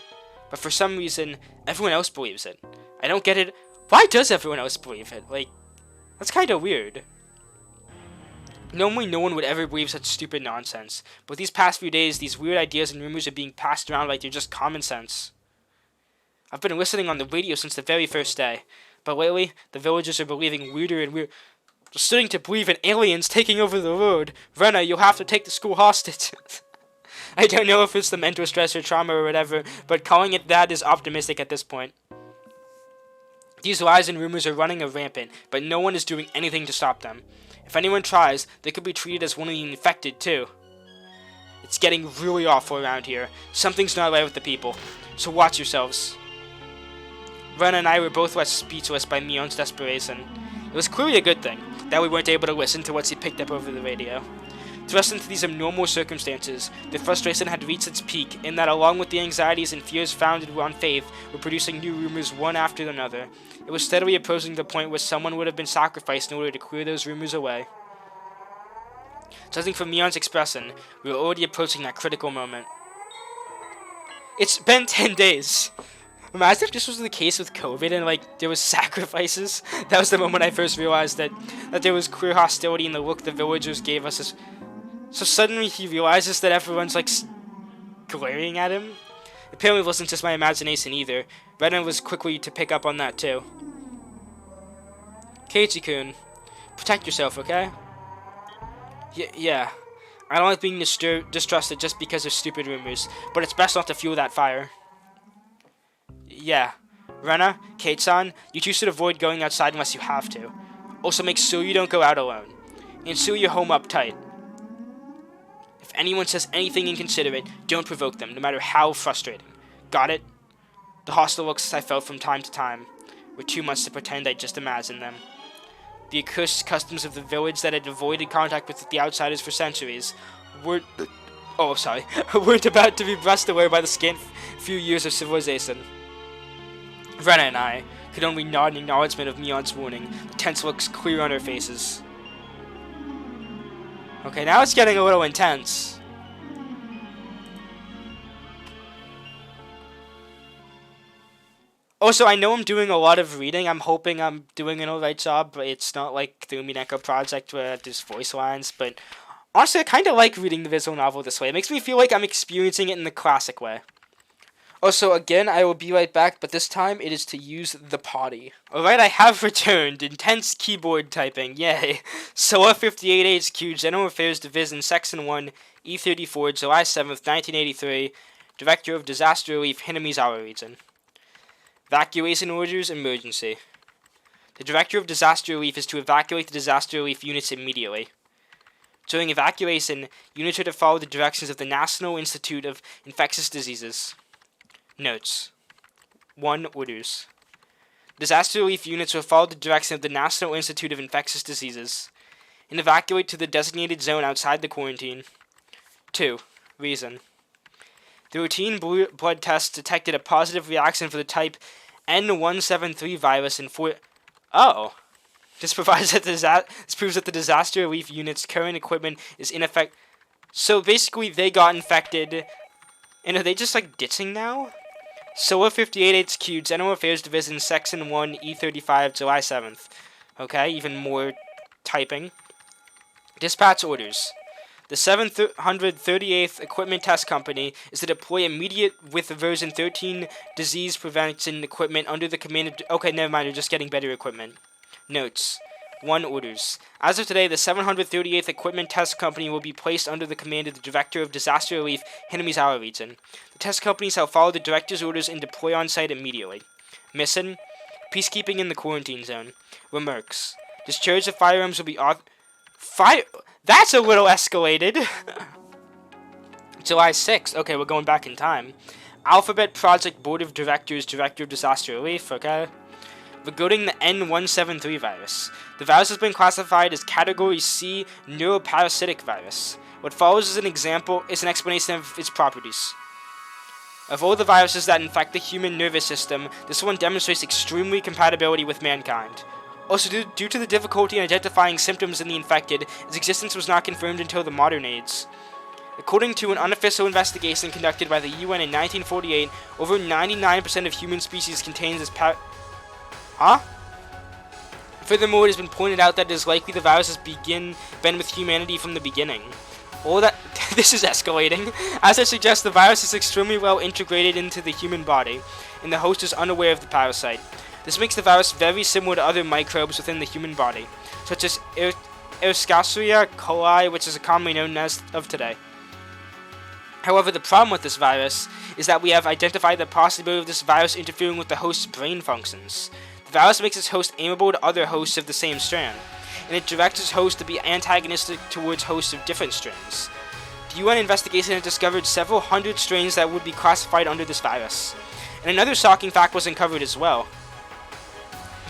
[SPEAKER 1] But for some reason, everyone else believes it. I don't get it. Why does everyone else believe it? Like, that's kinda weird. Normally, no one would ever believe such stupid nonsense. But these past few days, these weird ideas and rumors are being passed around like they're just common sense. I've been listening on the radio since the very first day. But lately, the villagers are believing weirder and weirder. They're starting to believe in aliens taking over the road. Rena, you'll have to take the school hostage. I don't know if it's the mental stress or trauma or whatever, but calling it that is optimistic at this point. These lies and rumors are running rampant, but no one is doing anything to stop them. If anyone tries, they could be treated as one of the infected, too. It's getting really awful around here. Something's not right with the people, so watch yourselves. Rena and I were both left speechless by Mion's desperation. It was clearly a good thing that we weren't able to listen to what he picked up over the radio. Thrust into these abnormal circumstances, the frustration had reached its peak, in that along with the anxieties and fears founded on faith, were producing new rumors one after another. It was steadily approaching the point where someone would have been sacrificed in order to clear those rumors away. Judging from Mion's expression, we were already approaching that critical moment. It's been 10 days! Imagine if this was the case with COVID and, like, there was sacrifices. That was the moment I first realized that there was clear hostility in the look the villagers gave us. So suddenly he realizes that everyone's, like, glaring at him. Apparently it wasn't just my imagination either. Rena was quickly to pick up on that too. Keiichi-kun, protect yourself, okay? Yeah. I don't like being distrusted just because of stupid rumors, but it's best not to fuel that fire. Yeah. Rena, Kate-san, you two should avoid going outside unless you have to. Also make sure you don't go out alone. And seal your home up tight. If anyone says anything inconsiderate, don't provoke them, no matter how frustrating. Got it? The hostile looks I felt from time to time were too much to pretend I just imagined them. The accursed customs of the village that had avoided contact with the outsiders for centuries weren't about to be brushed away by the scant few years of civilization. Rena and I could only nod in acknowledgement of Mion's warning, the tense looks clear on our faces. Okay, now it's getting a little intense. Also, I know I'm doing a lot of reading. I'm hoping I'm doing an alright job, but it's not like the Umineko project where there's voice lines. But honestly, I kind of like reading the visual novel this way. It makes me feel like I'm experiencing it in the classic way. Also, again, I will be right back, but this time it is to use the potty. Alright, I have returned. Intense keyboard typing, yay. SOA 58 HQ, General Affairs Division, Section 1, E34, July 7th, 1983. Director of Disaster Relief, Hinamizawa Region. Evacuation orders, emergency. The Director of Disaster Relief is to evacuate the disaster relief units immediately. During evacuation, units are to follow the directions of the National Institute of Infectious Diseases. Notes. 1. Orders. Disaster relief units will follow the direction of the National Institute of Infectious Diseases and evacuate to the designated zone outside the quarantine. 2. Reason. The routine blood test detected a positive reaction for the type N173 virus in This proves that the disaster relief unit's current equipment is ineffective. So basically, they got infected. And are they just, like, ditching now? SOA 58 HQ, General Affairs Division, Section 1, E35, July 7th. Okay, even more typing. Dispatch orders. The 738th Equipment Test Company is to deploy immediate with version 13 disease prevention equipment under the command of... Okay, never mind, they're just getting better equipment. Notes. 1. Orders. As of today, the 738th Equipment Test Company will be placed under the command of the Director of Disaster Relief, Hinamizawa Region. The test company shall follow the Director's orders and deploy on site immediately. Mission. Peacekeeping in the quarantine zone. Remarks. Discharge of firearms will be That's a little escalated. July 6th. Okay, we're going back in time. Alphabet Project Board of Directors, Director of Disaster Relief. Okay. Regarding the N173 virus. The virus has been classified as Category C neuroparasitic virus. What follows is an explanation of its properties. Of all the viruses that infect the human nervous system, this one demonstrates extremely compatibility with mankind. Also, due to the difficulty in identifying symptoms in the infected, its existence was not confirmed until the modern age. According to an unofficial investigation conducted by the UN in 1948, over 99% of human species contains this Furthermore, it has been pointed out that it is likely the virus has been with humanity from the beginning. This is escalating. As it suggests, the virus is extremely well integrated into the human body, and the host is unaware of the parasite. This makes the virus very similar to other microbes within the human body, such as Escherichia coli, which is commonly known as of today. However, the problem with this virus is that we have identified the possibility of this virus interfering with the host's brain functions. The virus makes its host amiable to other hosts of the same strand, and it directs its host to be antagonistic towards hosts of different strains. The UN investigation has discovered several hundred strains that would be classified under this virus. And another shocking fact was uncovered as well.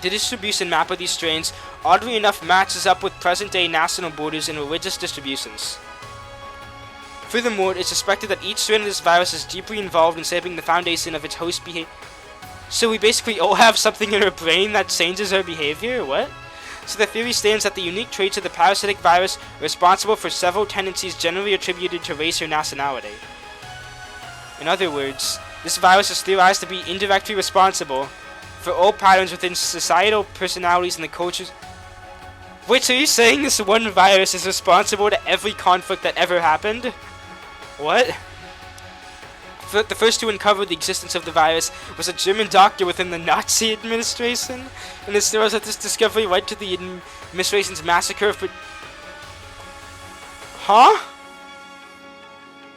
[SPEAKER 1] The distribution map of these strains, oddly enough, matches up with present-day national borders and religious distributions. Furthermore, it is suspected that each strain of this virus is deeply involved in shaping the foundation of its host behavior. So we basically all have something in our brain that changes our behavior? What? So the theory stands that the unique traits of the parasitic virus are responsible for several tendencies generally attributed to race or nationality. In other words, this virus is theorized to be indirectly responsible for all patterns within societal personalities and the cultures. Wait, so you're saying this one virus is responsible to every conflict that ever happened? What? The first to uncover the existence of the virus was a German doctor within the Nazi administration, and it shows that this discovery led to the administration's massacre of... Huh?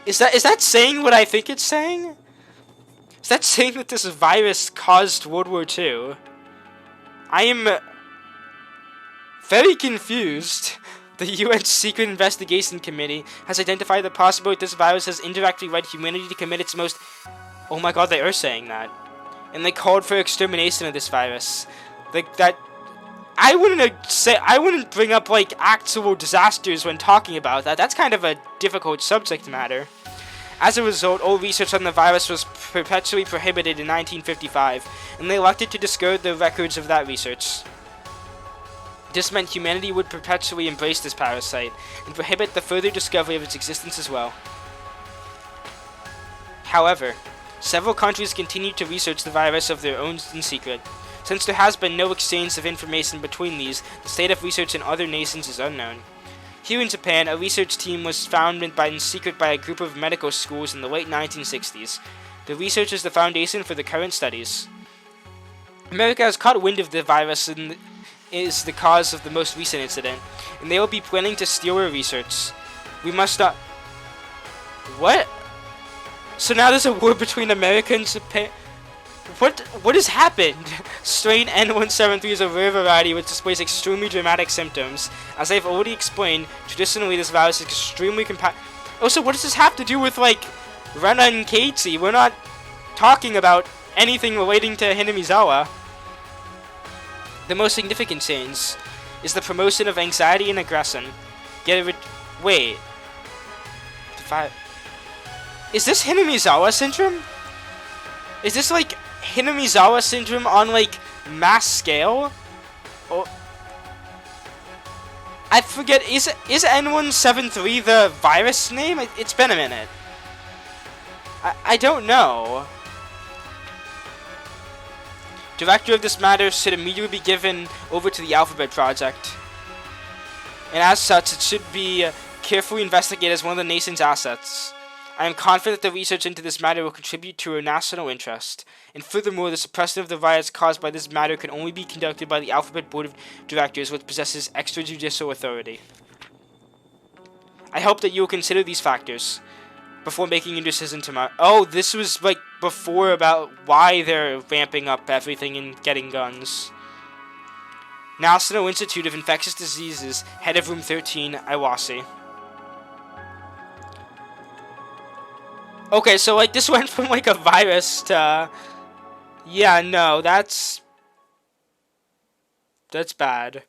[SPEAKER 1] Is that saying what I think it's saying? Is that saying that this virus caused World War II? I am very confused. The UN Secret Investigation Committee has identified the possibility that this virus has indirectly led humanity to commit its most... Oh my god, they are saying that. And they called for extermination of this virus. I wouldn't bring up, like, actual disasters when talking about that. That's kind of a difficult subject matter. As a result, all research on the virus was perpetually prohibited in 1955, and they elected to discard the records of that research. This meant humanity would perpetually embrace this parasite, and prohibit the further discovery of its existence as well. However, several countries continued to research the virus of their own in secret. Since there has been no exchange of information between these, the state of research in other nations is unknown. Here in Japan, a research team was founded in secret by a group of medical schools in the late 1960s. The research is the foundation for the current studies. America has caught wind of the virus and is the cause of the most recent incident, and they will be planning to steal our research. We must not... What? So now there's a war between America and Japan? What has happened? Strain N173 is a rare variety which displays extremely dramatic symptoms. As I've already explained, traditionally this virus is extremely Also, what does this have to do with, like, Rena and Keiichi? We're not talking about anything relating to Hinamizawa. The most significant change is the promotion of anxiety and aggression. Wait. Is this Hinamizawa syndrome? Is this like Hinamizawa syndrome on like mass scale? Oh, I forget. Is N173 the virus name? It's been a minute. I don't know. Director of this matter should immediately be given over to the Alphabet Project. And as such, it should be carefully investigated as one of the nation's assets. I am confident that the research into this matter will contribute to our national interest. And furthermore, the suppression of the riots caused by this matter can only be conducted by the Alphabet Board of Directors, which possesses extrajudicial authority. I hope that you will consider these factors. before making a decision tomorrow. Oh, this was like before about why they're ramping up everything and getting guns. National Institute of Infectious Diseases, head of room 13, Iwase. Okay, so like this went from like a virus to, yeah, no, that's bad.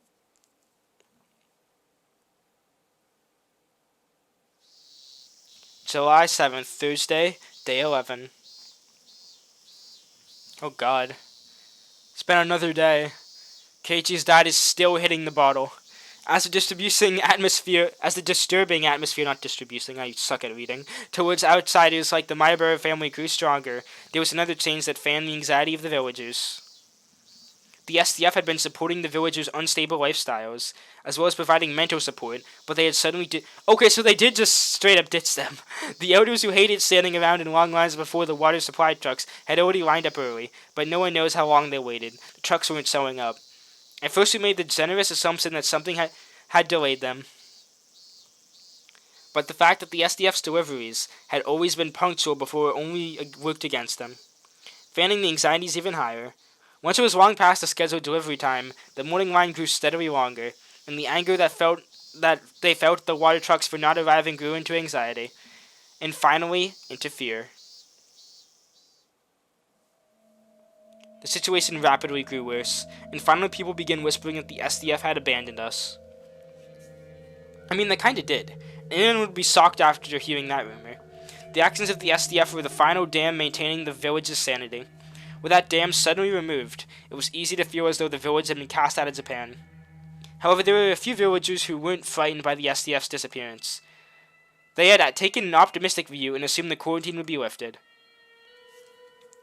[SPEAKER 1] July 7th, Thursday, day 11. Oh god. It's been another day. Keiichi's dad is still hitting the bottle. As the disturbing atmosphere, not distributing, I suck at reading, towards outsiders like the Miyabura family grew stronger, there was another change that fanned the anxiety of the villagers. The SDF had been supporting the villagers' unstable lifestyles, as well as providing mental support, but they had suddenly okay, so they did just straight up ditch them. The elders who hated standing around in long lines before the water supply trucks had already lined up early, but no one knows how long they waited. The trucks weren't showing up. At first we made the generous assumption that something had delayed them. But the fact that the SDF's deliveries had always been punctual before only worked against them, fanning the anxieties even higher. Once it was long past the scheduled delivery time, the morning line grew steadily longer, and the anger that they felt at the water trucks for not arriving grew into anxiety, and finally into fear. The situation rapidly grew worse, and finally people began whispering that the SDF had abandoned us. I mean, they kinda did. Anyone would be shocked after hearing that rumor. The actions of the SDF were the final dam maintaining the village's sanity. With that dam suddenly removed, it was easy to feel as though the village had been cast out of Japan. However, there were a few villagers who weren't frightened by the SDF's disappearance. They had taken an optimistic view and assumed the quarantine would be lifted.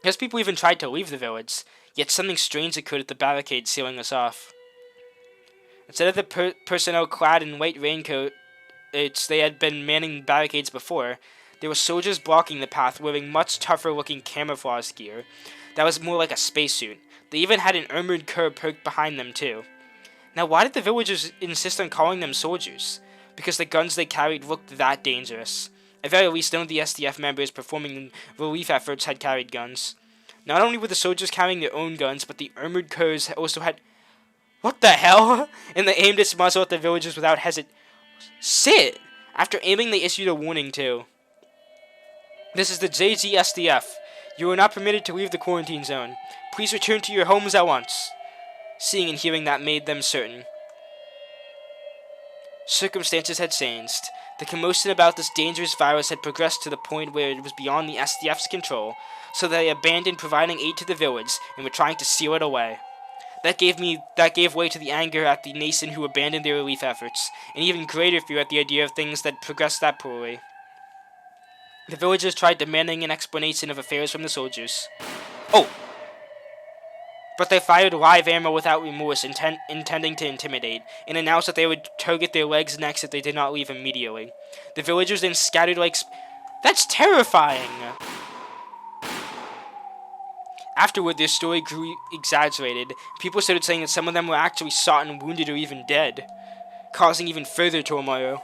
[SPEAKER 1] Most people even tried to leave the village, yet something strange occurred at the barricade sealing us off. Instead of the personnel clad in white raincoats they had been manning barricades before, there were soldiers blocking the path wearing much tougher looking camouflage gear that was more like a spacesuit. They even had an armored car perked behind them too. Now why did the villagers insist on calling them soldiers? Because the guns they carried looked that dangerous. At very least, none of the SDF members performing relief efforts had carried guns. Not only were the soldiers carrying their own guns, but the armored cars also had... What the hell? And they aimed its muzzle at the villagers without hesitation. Sit! After aiming, they issued a warning too. This is the JGSDF. You are not permitted to leave the quarantine zone. Please return to your homes at once. Seeing and hearing that made them certain. Circumstances had changed. The commotion about this dangerous virus had progressed to the point where it was beyond the SDF's control, so they abandoned providing aid to the village and were trying to seal it away. That gave way to the anger at the nation who abandoned their relief efforts, and even greater fear at the idea of things that progressed that poorly. The villagers tried demanding an explanation of affairs from the soldiers. Oh! But they fired live ammo without remorse, intending to intimidate, and announced that they would target their legs next if they did not leave immediately. The villagers then scattered like... That's terrifying! Afterward, their story grew exaggerated. People started saying that some of them were actually shot and wounded or even dead, causing even further turmoil.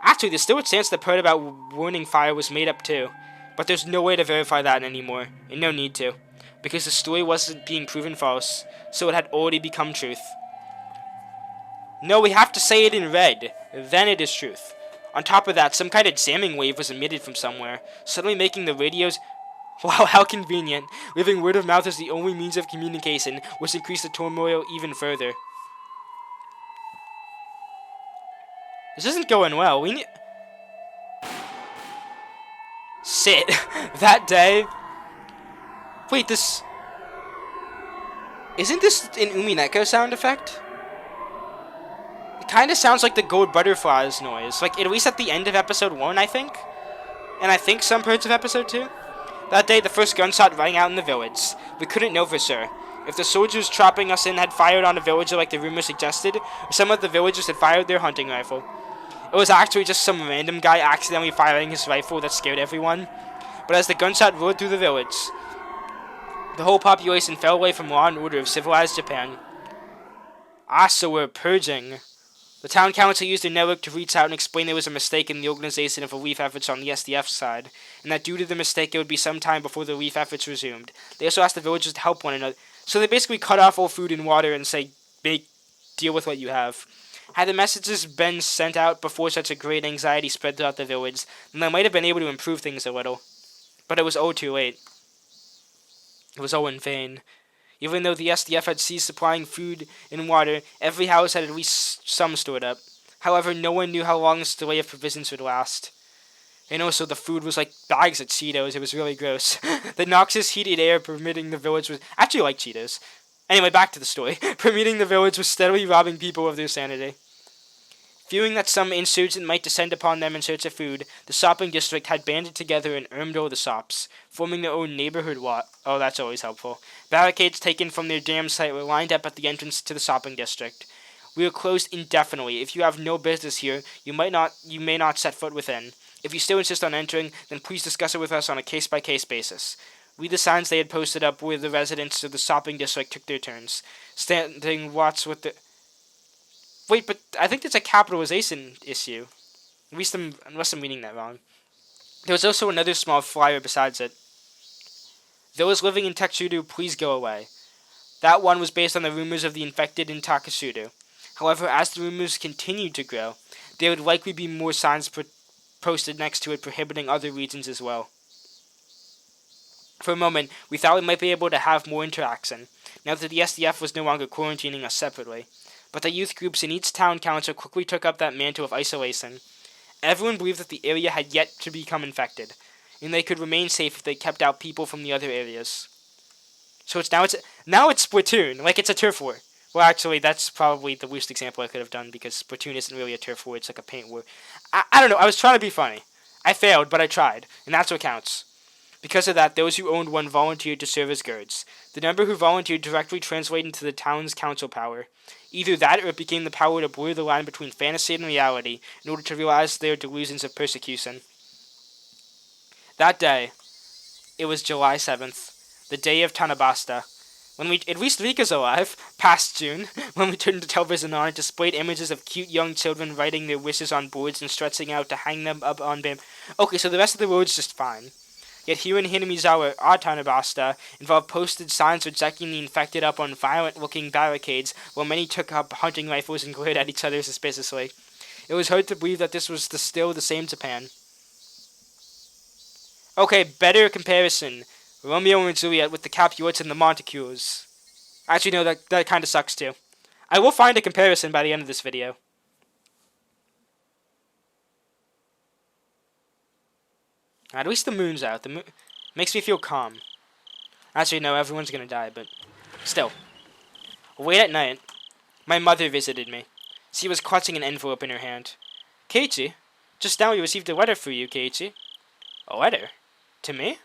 [SPEAKER 1] Actually, there's still a chance the part about warning fire was made up too, but there's no way to verify that anymore, and no need to, because the story wasn't being proven false, so it had already become truth. No, we have to say it in red, then it is truth. On top of that, some kind of jamming wave was emitted from somewhere, suddenly making the radios... Wow, how convenient. Leaving word of mouth as the only means of communication, which increased the turmoil even further. This isn't going well. We need... Sit. That day... Wait, this... Isn't this an Umineko sound effect? It kinda sounds like the gold butterflies noise. Like, at least at the end of episode 1, I think? And I think some parts of episode 2? That day, the first gunshot rang out in the village. We couldn't know for sure. If the soldiers trapping us in had fired on a villager like the rumor suggested, or some of the villagers had fired their hunting rifle. It was actually just some random guy accidentally firing his rifle that scared everyone. But as the gunshot roared through the village, the whole population fell away from law and order of civilized Japan. Ah, so we're purging. The town council used their network to reach out and explain there was a mistake in the organization of relief efforts on the SDF side, and that due to the mistake it would be some time before the relief efforts resumed. They also asked the villagers to help one another. So they basically cut off all food and water and say, deal with what you have. Had the messages been sent out before such a great anxiety spread throughout the village, then they might have been able to improve things a little. But it was all too late. It was all in vain. Even though the SDF had ceased supplying food and water, every house had at least some stored up. However, no one knew how long this delay of provisions would last. And also, the food was like bags of Cheetos. It was really gross. The noxious heated air permitting the village was... Actually, I like Cheetos. Anyway, back to the story. Permitting the village was steadily robbing people of their sanity. Fearing that some insurgent might descend upon them in search of food, the shopping district had banded together and armed all the shops, forming their own neighborhood Oh, that's always helpful. Barricades taken from their dam site were lined up at the entrance to the shopping district. We are closed indefinitely. If you have no business here, you may not set foot within. If you still insist on entering, then please discuss it with us on a case-by-case basis. Read the signs they had posted up where the residents of the shopping district took their turns, standing watch with the... Wait, but I think that's a capitalization issue. At least unless I'm reading that wrong. There was also another small flyer besides it. Those living in Tekshuru, please go away. That one was based on the rumors of the infected in Takashuru. However, as the rumors continued to grow, there would likely be more signs posted next to it prohibiting other regions as well. For a moment, we thought we might be able to have more interaction, now that the SDF was no longer quarantining us separately. But the youth groups in each town council quickly took up that mantle of isolation. Everyone believed that the area had yet to become infected, and they could remain safe if they kept out people from the other areas. So now it's Splatoon, like it's a turf war. Well, actually, that's probably the worst example I could have done, because Splatoon isn't really a turf war, it's like a paint war. I don't know, I was trying to be funny. I failed, but I tried, and that's what counts. Because of that, those who owned one volunteered to serve as guards. The number who volunteered directly translated into the town's council power. Either that, or it became the power to blur the line between fantasy and reality in order to realize their delusions of persecution. That day, it was July 7th, the day of Tanabasta. At least Rika's alive, past June, when we turned the television on, it displayed images of cute young children writing their wishes on boards and stretching out to hang them up on bamboo. Okay, so the rest of the world's just fine. Yet here in Hinamizawa, our Tanabasta involved posted signs rejecting the infected up on violent-looking barricades, while many took up hunting rifles and glared at each other suspiciously. It was hard to believe that this was still the same Japan. Okay, better comparison. Romeo and Juliet with the Capulets and the Montagues. Actually, no, that kind of sucks too. I will find a comparison by the end of this video. At least the moon's out. The moon makes me feel calm. Actually, no, everyone's gonna die, but still. Late at night, my mother visited me. She was clutching an envelope in her hand. Keiichi, just now we received a letter for you, Keiichi. A letter? To me?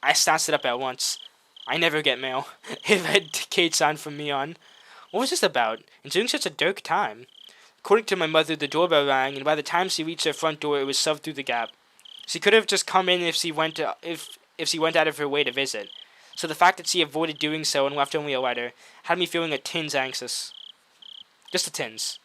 [SPEAKER 1] I snatched it up at once. I never get mail. It read Keiichi from me on. What was this about? And during such a dark time? According to my mother, the doorbell rang, and by the time she reached her front door, it was shoved through the gap. She could have just come in if she went out of her way to visit. So the fact that she avoided doing so and left only a letter had me feeling a tins anxious. Just a tins.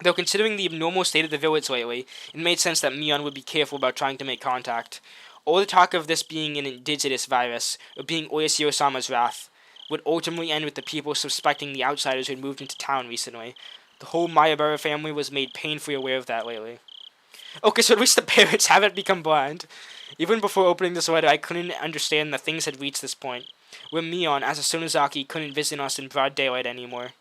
[SPEAKER 1] Though considering the abnormal state of the village lately, it made sense that Mion would be careful about trying to make contact. All the talk of this being an indigenous virus, or being Oyashiro-sama's wrath, would ultimately end with the people suspecting the outsiders who had moved into town recently. The whole Mayabara family was made painfully aware of that lately. Okay, so at least the parents haven't become blind. Even before opening this letter, I couldn't understand that things had reached this point, where Mion, as a Sonozaki, couldn't visit us in broad daylight anymore.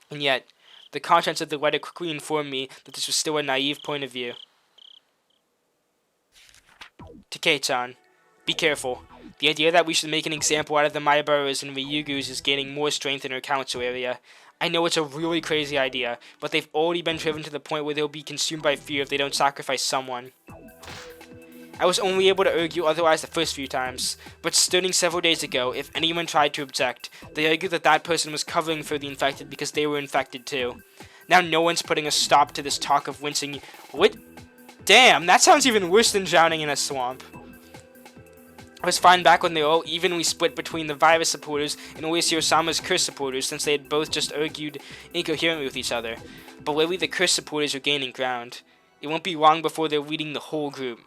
[SPEAKER 1] And yet, the contents of the letter quickly informed me that this was still a naive point of view. To Kei-chan, be careful. The idea that we should make an example out of the Mayabaras and Ryugus is gaining more strength in our council area. I know it's a really crazy idea, but they've already been driven to the point where they'll be consumed by fear if they don't sacrifice someone. I was only able to argue otherwise the first few times, but starting several days ago, if anyone tried to object, they argued that that person was covering for the infected because they were infected too. Now no one's putting a stop to this talk of wincing. What? Damn, that sounds even worse than drowning in a swamp. I was fine back when they were all evenly split between the virus supporters and Oishiro-sama's curse supporters, since they had both just argued incoherently with each other. But lately the curse supporters are gaining ground. It won't be long before they're leading the whole group.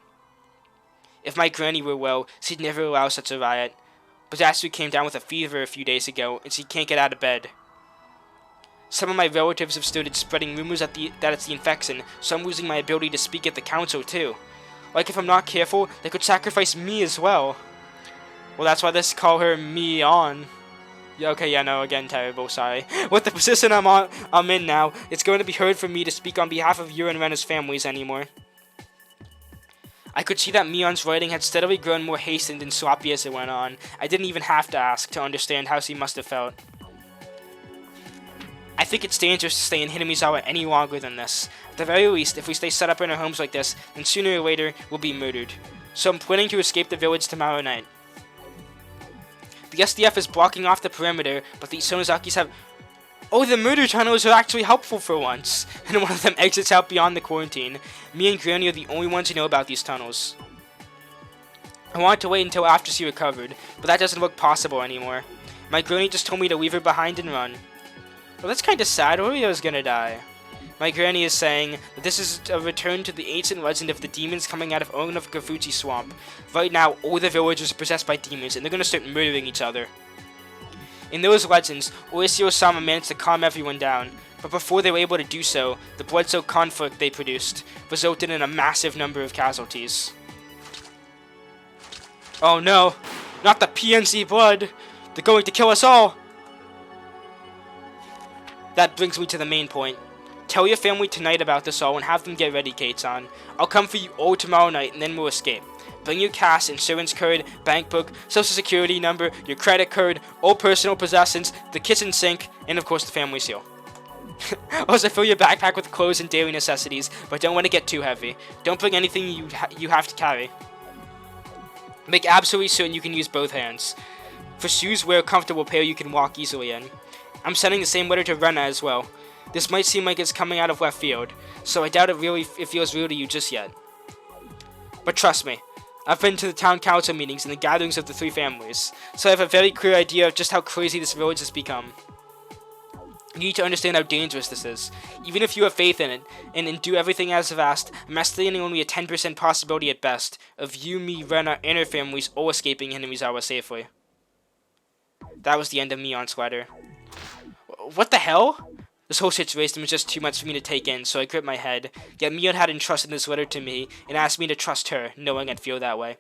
[SPEAKER 1] If my granny were well, she'd never allow such a riot. But Astrid came down with a fever a few days ago, and she can't get out of bed. Some of my relatives have started spreading rumors that it's the infection, so I'm losing my ability to speak at the council too. Like, if I'm not careful, they could sacrifice me as well. Well, that's why let's call her Me-on. Yeah, okay, yeah, no, again, terrible, sorry. With the position I'm in now, it's going to be hard for me to speak on behalf of Yura and Rena's families anymore. I could see that Me-on's writing had steadily grown more hastened and sloppy as it went on. I didn't even have to ask to understand how she must have felt. I think it's dangerous to stay in Hinamizawa any longer than this. At the very least, if we stay set up in our homes like this, then sooner or later, we'll be murdered. So I'm planning to escape the village tomorrow night. The SDF is blocking off the perimeter, but the Sonozakis have... Oh, the murder tunnels are actually helpful for once, and one of them exits out beyond the quarantine. Me and Granny are the only ones who know about these tunnels. I wanted to wait until after she recovered, but that doesn't look possible anymore. My Granny just told me to leave her behind and run. Well, that's kinda sad. Oreo's gonna die. My Granny is saying that this is a return to the ancient legend of the demons coming out of Onagafuchi Swamp. Right now, all the villagers are possessed by demons, and they're gonna start murdering each other. In those legends, Oishiro-sama managed to calm everyone down, but before they were able to do so, the blood-soaked conflict they produced resulted in a massive number of casualties. Oh no, not the PNC blood! They're going to kill us all! That brings me to the main point. Tell your family tonight about this all and have them get ready, Keiichi. I'll come for you all tomorrow night and then we'll escape. Bring your cash, insurance card, bank book, social security number, your credit card, all personal possessions, the kitchen sink, and of course the family seal. Also, fill your backpack with clothes and daily necessities, but don't let it get too heavy. Don't bring anything you have to carry. Make absolutely certain you can use both hands. For shoes, wear a comfortable pair you can walk easily in. I'm sending the same letter to Rena as well. This might seem like it's coming out of left field, so I doubt it feels real to you just yet. But trust me, I've been to the town council meetings and the gatherings of the three families, so I have a very clear idea of just how crazy this village has become. You need to understand how dangerous this is. Even if you have faith in it, and do everything as I've asked, I'm estimating only a 10% possibility at best of you, me, Rena, and our families all escaping Hinamizawa safely. That was the end of Me-on's letter. What the hell? This whole situation was just too much for me to take in, so I gripped my head. Yet Me-on had entrusted this letter to me, and asked me to trust her, knowing I'd feel that way.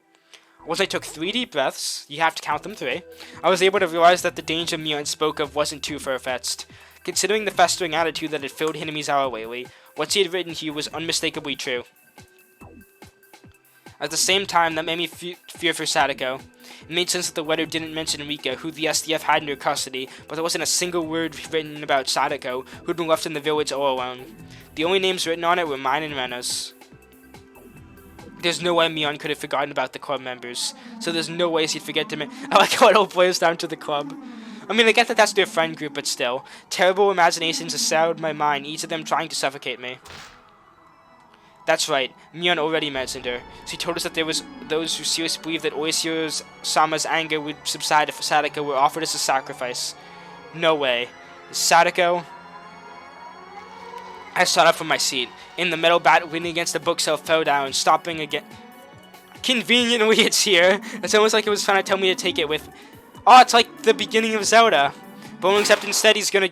[SPEAKER 1] Once I took 3 deep breaths, you have to count them 3, I was able to realize that the danger Me-on spoke of wasn't too far-fetched. Considering the festering attitude that had filled Hinamizawa lately, what she had written here was unmistakably true. At the same time, that made me fear for Sadako. It made sense that the letter didn't mention Rika, who the SDF had in her custody, but there wasn't a single word written about Sadako, who'd been left in the village all alone. The only names written on it were mine and Rena's. There's no way Me-on could have forgotten about the club members, so there's no way she'd forget to I like how it all boils down to the club. I mean, I get that that's their friend group, but still. Terrible imaginations assailed my mind, each of them trying to suffocate me. That's right, Me-on already mentioned her. She told us that there was those who seriously believed that Oishiro-sama's anger would subside if Sadako were offered as a sacrifice. No way. Sadako? I shot up from my seat. In the metal bat leaning against the bookshelf fell down, stopping again. Conveniently, it's here. It's almost like it was trying to tell me to take it with... Oh, it's like the beginning of Zelda. But except instead he's gonna...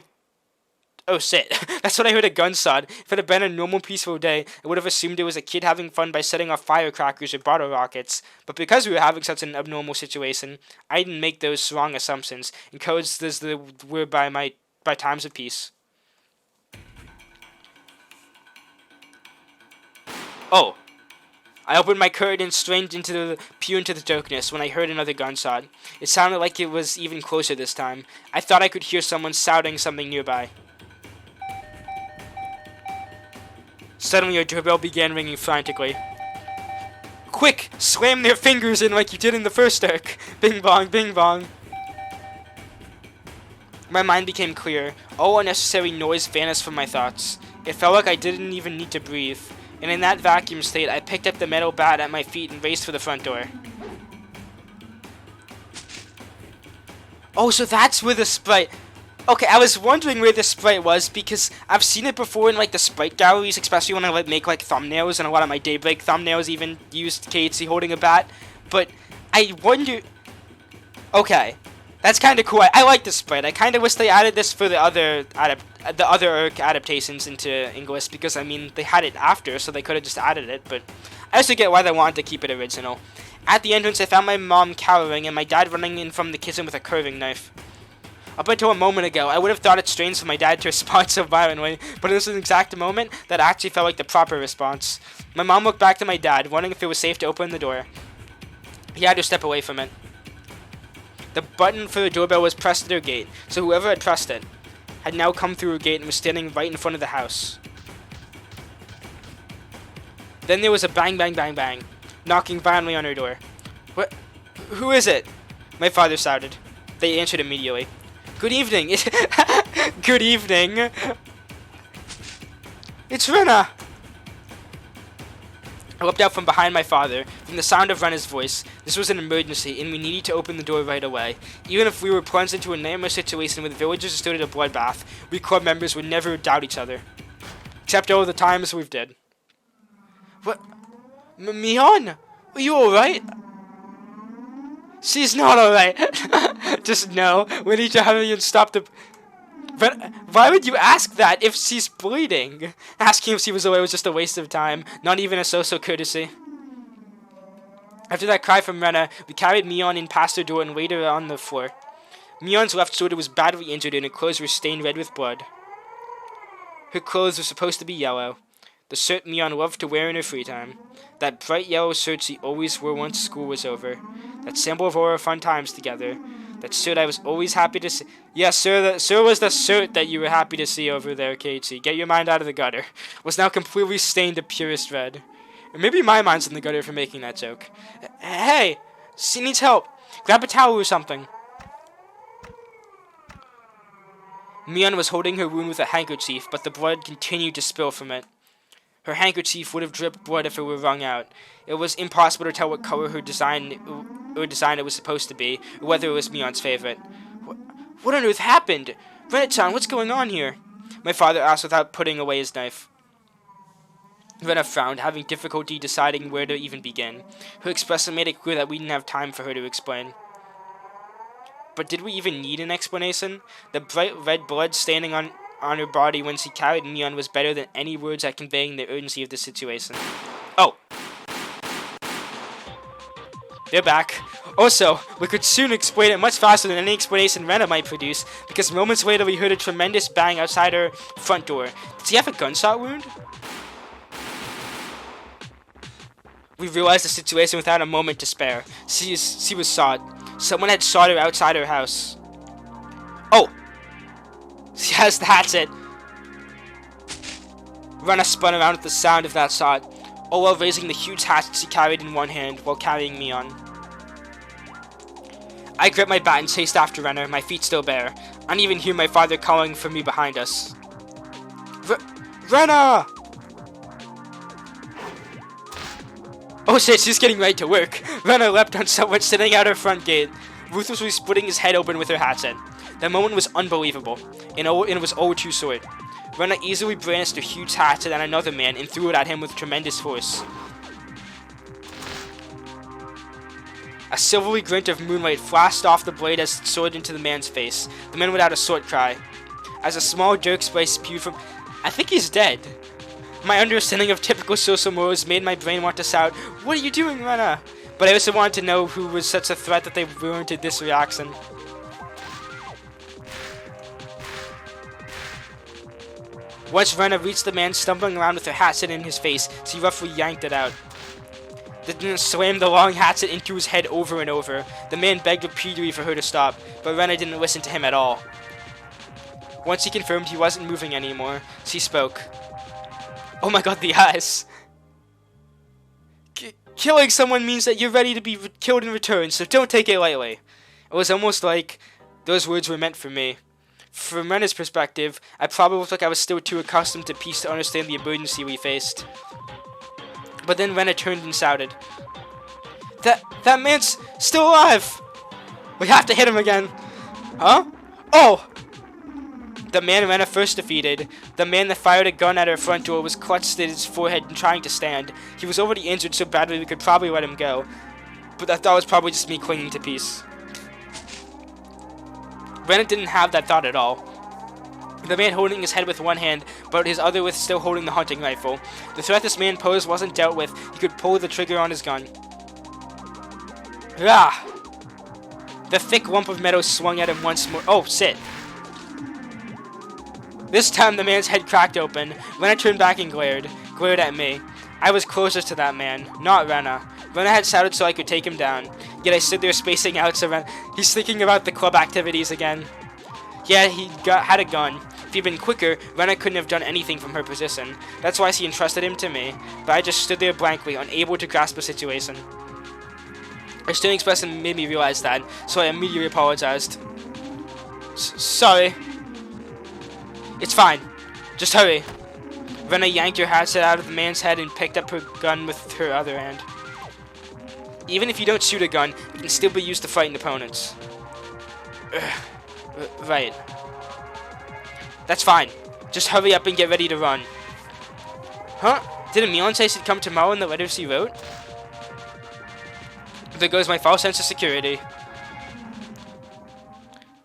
[SPEAKER 1] Oh shit, that's what I heard a gunshot. If it had been a normal peaceful day, I would have assumed it was a kid having fun by setting off firecrackers or bottle rockets. But because we were having such an abnormal situation, I didn't make those wrong assumptions, and codes as the were by times of peace. Oh. I opened my curtain and strained into the darkness when I heard another gunshot. It sounded like it was even closer this time. I thought I could hear someone shouting something nearby. Suddenly, a doorbell began ringing frantically. Quick! Slam their fingers in like you did in the first arc! Bing bong, bing bong. My mind became clear. All unnecessary noise vanished from my thoughts. It felt like I didn't even need to breathe. And in that vacuum state, I picked up the metal bat at my feet and raced for the front door. Oh, so that's where the sprite... Okay, I was wondering where the sprite was because I've seen it before in like the sprite galleries, especially when I like make like thumbnails, and a lot of my Daybreak thumbnails even used Keiichi holding a bat. But I wonder... Okay, that's kind of cool. I like the sprite. I kind of wish they added this for the other adaptations into English, because I mean they had it after, so they could have just added it. But I also get why they wanted to keep it original. At the entrance, I found my mom cowering and my dad running in from the kitchen with a curving knife. Up until a moment ago, I would have thought it strange for my dad to respond so violently, but in this exact moment, that actually felt like the proper response. My mom looked back to my dad, wondering if it was safe to open the door. He had to step away from it. The button for the doorbell was pressed at their gate, so whoever had pressed it had now come through a gate and was standing right in front of the house. Then there was a bang, bang, bang, bang, knocking violently on her door. What? Who is it? My father shouted. They answered immediately. Good evening. Good evening. It's Rena. I looked out from behind my father, from the sound of Rena's voice. This was an emergency, and we needed to open the door right away. Even if we were plunged into a nightmare situation with villagers stood at a bloodbath, we club members would never doubt each other. Except all the times we've did. What? Mion? Are you alright? She's not alright. Just no. We need to hurry and stop the... But why would you ask that if she's bleeding? Asking if she was away was just a waste of time, not even a social courtesy. After that cry from Rena, we carried Mion in past her door and laid her on the floor. Mion's left shoulder was badly injured and her clothes were stained red with blood. Her clothes were supposed to be yellow, the shirt Mion loved to wear in her free time. That bright yellow shirt she always wore once school was over. That symbol of all our fun times together. That shirt I was always happy to see. Yes, sir, that sir was the shirt that you were happy to see over there, Keiichi. Get your mind out of the gutter. Was now completely stained to purest red. Or maybe my mind's in the gutter for making that joke. Hey, she needs help. Grab a towel or something. Mion was holding her wound with a handkerchief, but the blood continued to spill from it. Her handkerchief would have dripped blood if it were wrung out. It was impossible to tell what color her design it was supposed to be, or whether it was Mion's favorite. What on earth happened? Rena-chan, what's going on here? My father asked without putting away his knife. Rena frowned, having difficulty deciding where to even begin. Her expression made it clear that we didn't have time for her to explain. But did we even need an explanation? The bright red blood standing on her body when she carried Mion was better than any words at conveying the urgency of the situation. Oh. They're back. Also, we could soon explain it much faster than any explanation Rena might produce, because moments later we heard a tremendous bang outside her front door. Did she have a gunshot wound? We realized the situation without a moment to spare. She was shot. Someone had shot her outside her house. Oh! Yes, that's it. Rena spun around at the sound of that shot, all while raising the huge hatchet she carried in one hand while carrying Mion. I gripped my bat and chased after Rena, my feet still bare. I didn't even hear my father calling for me behind us. Rena! Oh shit, she's getting ready to work. Rena leapt on someone sitting at her front gate, ruthlessly splitting his head open with her hatchet. That moment was unbelievable, and it was all too short. Rena easily brandished a huge hatchet at another man and threw it at him with tremendous force. A silvery glint of moonlight flashed off the blade as it soared into the man's face. The man let out a short cry. As a small jerk spray spewed from... I think he's dead. My understanding of typical social morals made my brain want to shout, "What are you doing, Rena?" But I also wanted to know who was such a threat that they warranted this reaction. Once Rena reached the man stumbling around with her hatchet in his face, she roughly yanked it out. Then slammed the long hatchet into his head over and over. The man begged repeatedly for her to stop, but Rena didn't listen to him at all. Once he confirmed he wasn't moving anymore, she spoke. Oh my god, the eyes. Killing someone means that you're ready to be killed in return, so don't take it lightly. It was almost like those words were meant for me. From Rena's perspective, I probably looked like I was still too accustomed to peace to understand the emergency we faced. But then Rena turned and shouted, That man's still alive! We have to hit him again! Huh? Oh! The man Rena first defeated, the man that fired a gun at her front door, was clutched at his forehead and trying to stand. He was already injured so badly we could probably let him go. But that thought was probably just me clinging to peace. Rena didn't have that thought at all. The man holding his head with one hand, but his other with still holding the hunting rifle. The threat this man posed wasn't dealt with. He could pull the trigger on his gun. Ah! The thick lump of metal swung at him once more. Oh, sit. This time the man's head cracked open. Rena turned back and glared at me. I was closer to that man, not Rena. Rena had shouted so I could take him down. Yet I stood there spacing out so Rena... He's thinking about the club activities again. Yeah, had a gun. If he'd been quicker, Rena couldn't have done anything from her position. That's why she entrusted him to me. But I just stood there blankly, unable to grasp the situation. Her stern expression made me realize that, so I immediately apologized. Sorry. It's fine. Just hurry. Rena yanked her hatchet out of the man's head and picked up her gun with her other hand. Even if you don't shoot a gun, it can still be used to frighten opponents. Right. That's fine. Just hurry up and get ready to run. Huh? Didn't Mion say she'd come tomorrow in the letter she wrote? There goes my false sense of security.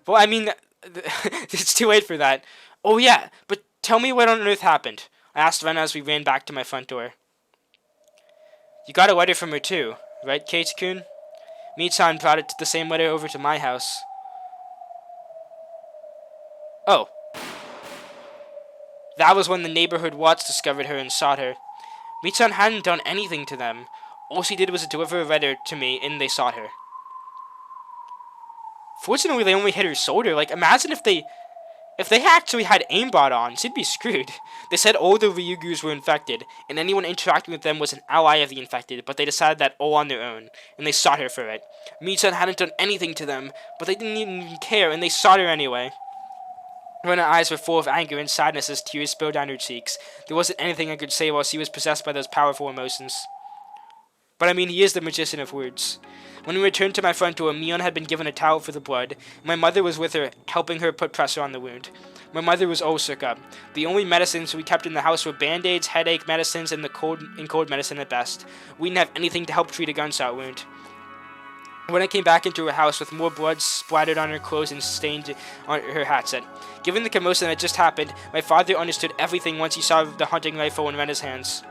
[SPEAKER 1] Well, I mean, it's too late for that. Oh yeah, but tell me what on earth happened. I asked Rena as we ran back to my front door. You got a letter from her too, right, Keiichi-kun? Mi-chan brought it to the same letter over to my house. Oh. That was when the neighborhood watch discovered her and sought her. Mi-chan hadn't done anything to them. All she did was deliver a letter to me and they sought her. Fortunately, they only hit her shoulder. Like, imagine if they actually had aimbot on, she'd be screwed. They said all the Ryugus were infected, and anyone interacting with them was an ally of the infected, but they decided that all on their own, and they sought her for it. Mi-chan hadn't done anything to them, but they didn't even care, and they sought her anyway. Rena's eyes were full of anger and sadness as tears spilled down her cheeks. There wasn't anything I could say while she was possessed by those powerful emotions. But I mean, he is the magician of words. When we returned to my front door, Mion had been given a towel for the blood, and my mother was with her, helping her put pressure on the wound. My mother was all shook up. The only medicines we kept in the house were band-aids, headache medicines, and cold medicine at best. We didn't have anything to help treat a gunshot wound. When I came back into her house with more blood splattered on her clothes and stained on her hatchet. Given the commotion that just happened, my father understood everything once he saw the hunting rifle in Rena's hands.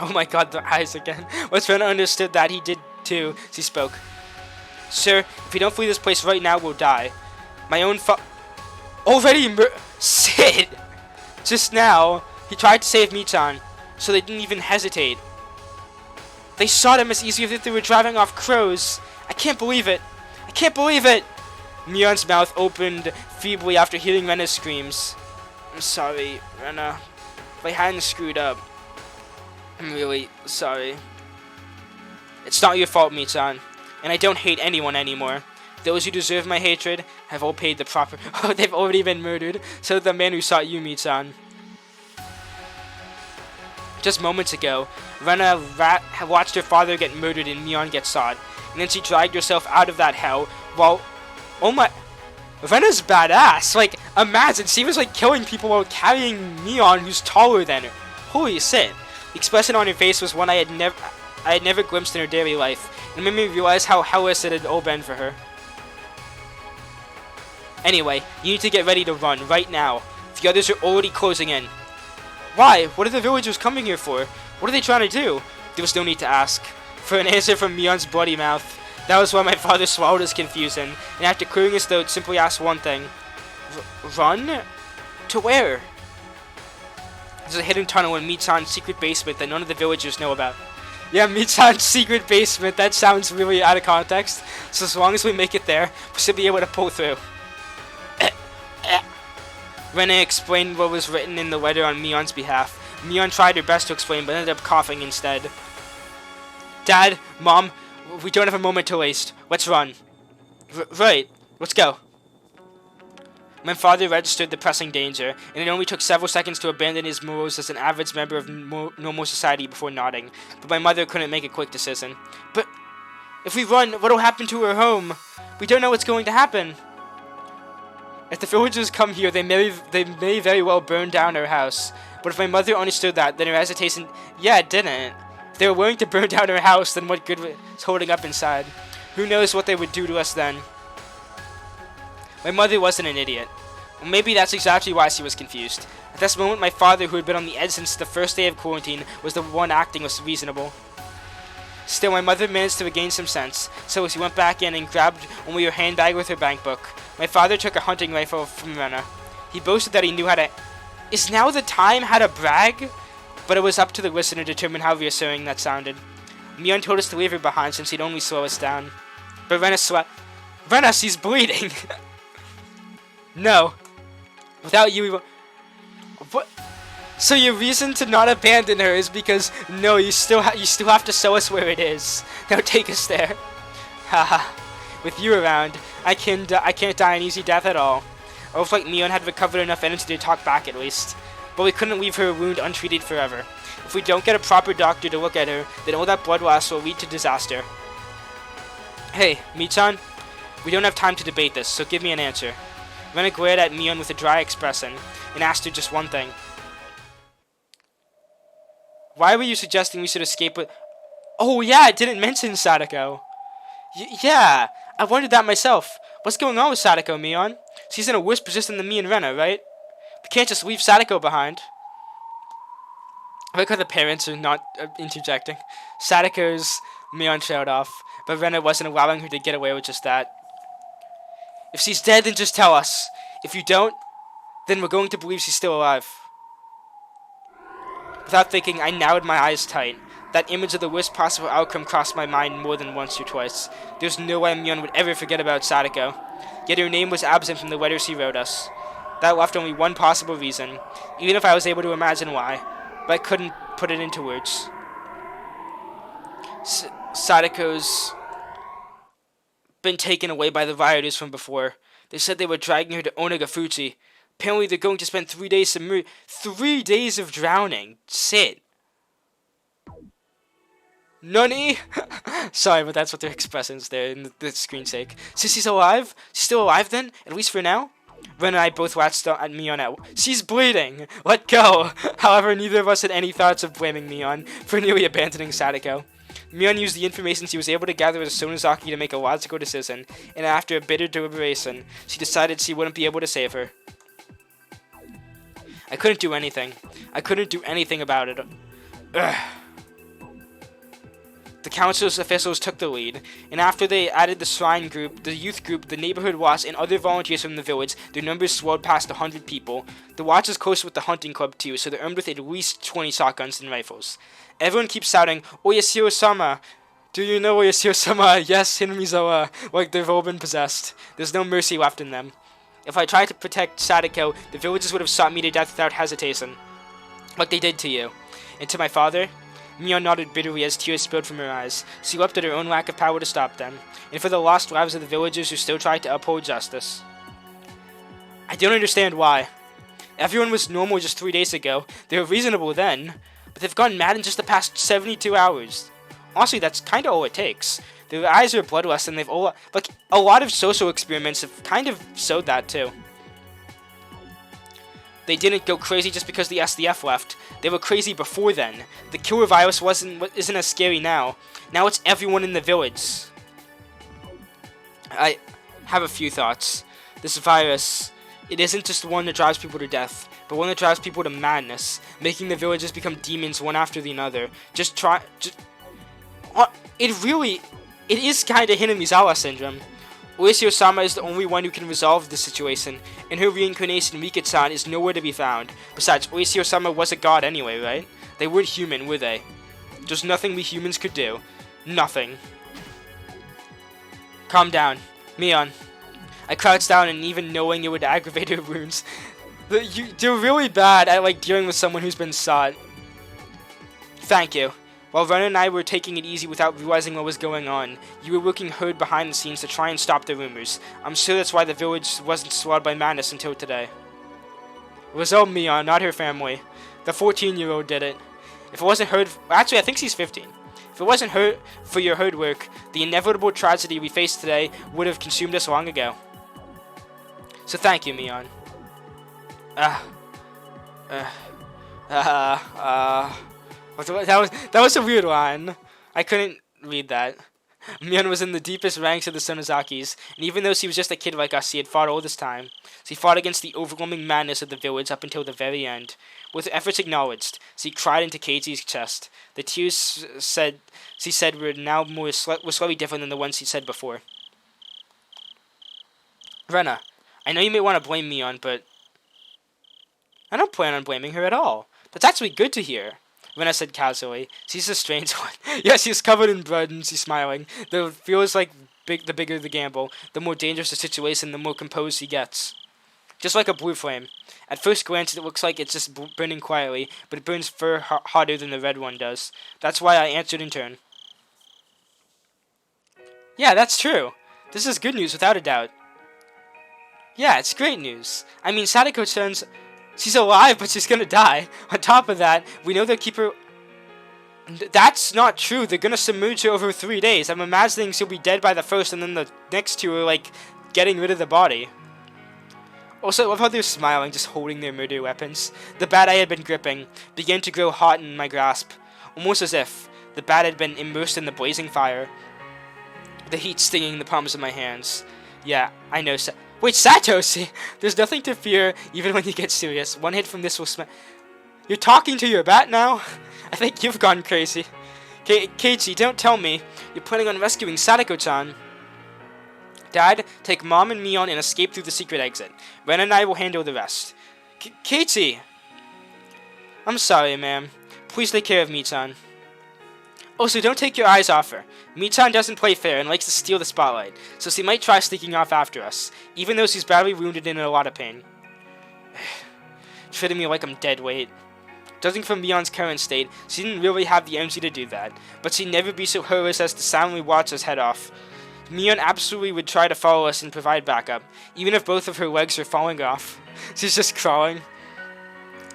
[SPEAKER 1] Oh my god, the eyes again. Once Rena understood that, he did too. She spoke. Sir, if we don't flee this place right now, we'll die. My own already Sid! Just now, he tried to save Mi-chan, so they didn't even hesitate. They shot him as easy as if they were driving off crows. I can't believe it. I can't believe it! Mion's mouth opened feebly after hearing Rena's screams. I'm sorry, Rena. If I hadn't screwed up. I'm really sorry. It's not your fault, Mi-chan. And I don't hate anyone anymore. Those who deserve my hatred have all paid the proper... Oh, they've already been murdered. So did the man who sought you, Mi-chan. Just moments ago, Rena watched her father get murdered and Mion get sought. And then she dragged herself out of that hell while... Oh my... Rena's badass. Like, imagine, she was like killing people while carrying Mion, who's taller than her. Holy shit. The expression on her face was one I had never glimpsed in her daily life. It made me realize how hellish it had all been for her. Anyway, you need to get ready to run, right now. The others are already closing in. Why? What are the villagers coming here for? What are they trying to do? There was no need to ask. For an answer from Mion's bloody mouth. That was why my father swallowed his confusion, and after clearing his throat, simply asked one thing. Run? To where? There's a hidden tunnel in Mi-chan's secret basement that none of the villagers know about. Yeah, Mi-chan's secret basement, that sounds really out of context. So as long as we make it there, we should be able to pull through. Rena explained what was written in the letter on Mion's behalf. Mion tried her best to explain, but ended up coughing instead. Dad, Mom, we don't have a moment to waste. Let's run. Right, let's go. My father registered the pressing danger, and it only took several seconds to abandon his morals as an average member of normal society before nodding. But my mother couldn't make a quick decision. But If we run, what'll happen to her home? We don't know what's going to happen. If the villagers come here, they may very well burn down her house. But if my mother understood that, then her hesitation, yeah, it didn't. If they were willing to burn down her house, then what good was holding up inside? Who knows what they would do to us then? My mother wasn't an idiot. Well, maybe that's exactly why she was confused. At this moment, my father, who had been on the edge since the first day of quarantine, was the one acting was reasonable. Still, my mother managed to regain some sense, so she went back in and grabbed only her handbag with her bank book. My father took a hunting rifle from Rena. He boasted that he knew how to... Is now the time how to brag? But it was up to the listener to determine how reassuring that sounded. Mion told us to leave her behind since he'd only slow us down. But Rena Rena, she's bleeding! No. Without you, we won't... What? So your reason to not abandon her is because, no, you still have to show us where it is. Now take us there. Haha. With you around, I can't die an easy death at all. It looked like Mion had recovered enough energy to talk back at least. But we couldn't leave her wound untreated forever. If we don't get a proper doctor to look at her, then all that blood loss will lead to disaster. Hey, Michan, we don't have time to debate this, so give me an answer. Rena glared at Mion with a dry expression, and asked her just one thing. Why were you suggesting we should escape with... Oh yeah, I didn't mention Sadako. Yeah, I wondered that myself. What's going on with Sadako, Mion? She's in a worse position than me and Rena, right? We can't just leave Sadako behind. I like how the parents are not interjecting. Sadako's Mion trailed off, but Rena wasn't allowing her to get away with just that. If she's dead, then just tell us. If you don't, then we're going to believe she's still alive. Without thinking, I narrowed my eyes tight. That image of the worst possible outcome crossed my mind more than once or twice. There's no way Mion would ever forget about Sadako. Yet her name was absent from the letters he wrote us. That left only one possible reason, even if I was able to imagine why, but I couldn't put it into words. Sadako's been taken away by the rioters from before. They said they were dragging her to Onagafuchi. Apparently they're going to spend 3 days submerged. 3 days of drowning. Sit. Nani? Sorry, but that's what they're expressing there in the screen's sake. So she's alive? She's still alive then? At least for now? Ren and I both watched at Mion out. She's bleeding! Let go! However, neither of us had any thoughts of blaming Mion for nearly abandoning Sadako. Mion used the information she was able to gather with Sonozaki to make a logical decision, and after a bitter deliberation, she decided she wouldn't be able to save her. I couldn't do anything. I couldn't do anything about it. Ugh. The council's officials took the lead, and after they added the shrine group, the youth group, the neighborhood watch, and other volunteers from the village, their numbers swelled past 100 people. The watch is close with the hunting club too, so they're armed with at least 20 shotguns and rifles. Everyone keeps shouting, Oyashiro-sama! Do you know Oyashiro-sama? Yes, Hinamizawa! Like they've all been possessed. There's no mercy left in them. If I tried to protect Sadako, the villagers would have shot me to death without hesitation. Like they did to you. And to my father? Mion nodded bitterly as tears spilled from her eyes. She wept at her own lack of power to stop them, and for the lost lives of the villagers who still tried to uphold justice. I don't understand why. Everyone was normal just 3 days ago. They were reasonable then, but they've gone mad in just the past 72 hours. Honestly, that's kind of all it takes. Their eyes are bloodlust, and they've all... Like, a lot of social experiments have kind of showed that, too. They didn't go crazy just because the SDF left. They were crazy before then. The killer virus isn't as scary now. Now it's everyone in the village. I have a few thoughts. This virus, it isn't just one that drives people to death, but one that drives people to madness, making the villagers become demons one after the other. It is kinda Hinamizawa syndrome. Oyashiro-sama is the only one who can resolve this situation, and her reincarnation Rika-chan is nowhere to be found. Besides, Oyashiro-sama was a god anyway, right? They weren't human, were they? There's nothing we humans could do. Nothing. Calm down. Mion. I crouched down, and even knowing it would aggravate her wounds. They're really bad at, like, dealing with someone who's been shot. Thank you. While Rena and I were taking it easy without realizing what was going on, you were working hard behind the scenes to try and stop the rumors. I'm sure that's why the village wasn't swallowed by madness until today. It was all Mion, not her family. The 14-year-old did it. If it wasn't her... Actually, I think she's 15. If If it wasn't for your hard work, the inevitable tragedy we face today would have consumed us long ago. So thank you, Mion. That was a weird line. I couldn't read that. Mion was in the deepest ranks of the Sonozakis, and even though he was just a kid like us, he had fought all this time. So he fought against the overwhelming madness of the village up until the very end. With efforts acknowledged, so he cried into Keiichi's chest. The tears he said were now were slightly different than the ones he said before. Rena, I know you may want to blame Mion, but I don't plan on blaming her at all. That's actually good to hear. Rena said casually. She's a strange one. Yes, she's covered in blood and she's smiling. Though it feels like the bigger the gamble, the more dangerous the situation, the more composed he gets. Just like a blue flame. At first glance, it looks like it's just burning quietly, but it burns far hotter than the red one does. That's why I answered in turn. Yeah, that's true. This is good news without a doubt. Yeah, it's great news. I mean, Sadako-chan's... She's alive, but she's gonna die. On top of that, we know they'll keep her... That's not true. They're gonna submerge her over 3 days. I'm imagining she'll be dead by the first, and then the next two are, like, getting rid of the body. Also, I love how they're smiling, just holding their murder weapons. The bat I had been gripping began to grow hot in my grasp, almost as if the bat had been immersed in the blazing fire. The heat stinging the palms of my hands. Yeah, I know. Wait, Satoshi! There's nothing to fear, even when you get serious. One hit from this will You're talking to your bat now? I think you've gone crazy. Keiichi, don't tell me. You're planning on rescuing Sadako-chan. Dad, take Mom and Mion and escape through the secret exit. Ren and I will handle the rest. Keiichi! I'm sorry, ma'am. Please take care of Mi-chan. Also, don't take your eyes off her. Mi-chan doesn't play fair and likes to steal the spotlight, so she might try sneaking off after us, even though she's badly wounded and in a lot of pain. Treating me like I'm dead weight. Judging from Mion's current state, she didn't really have the energy to do that, but she'd never be so hopeless as to silently watch us head off. Mion absolutely would try to follow us and provide backup, even if both of her legs are falling off. She's just crawling.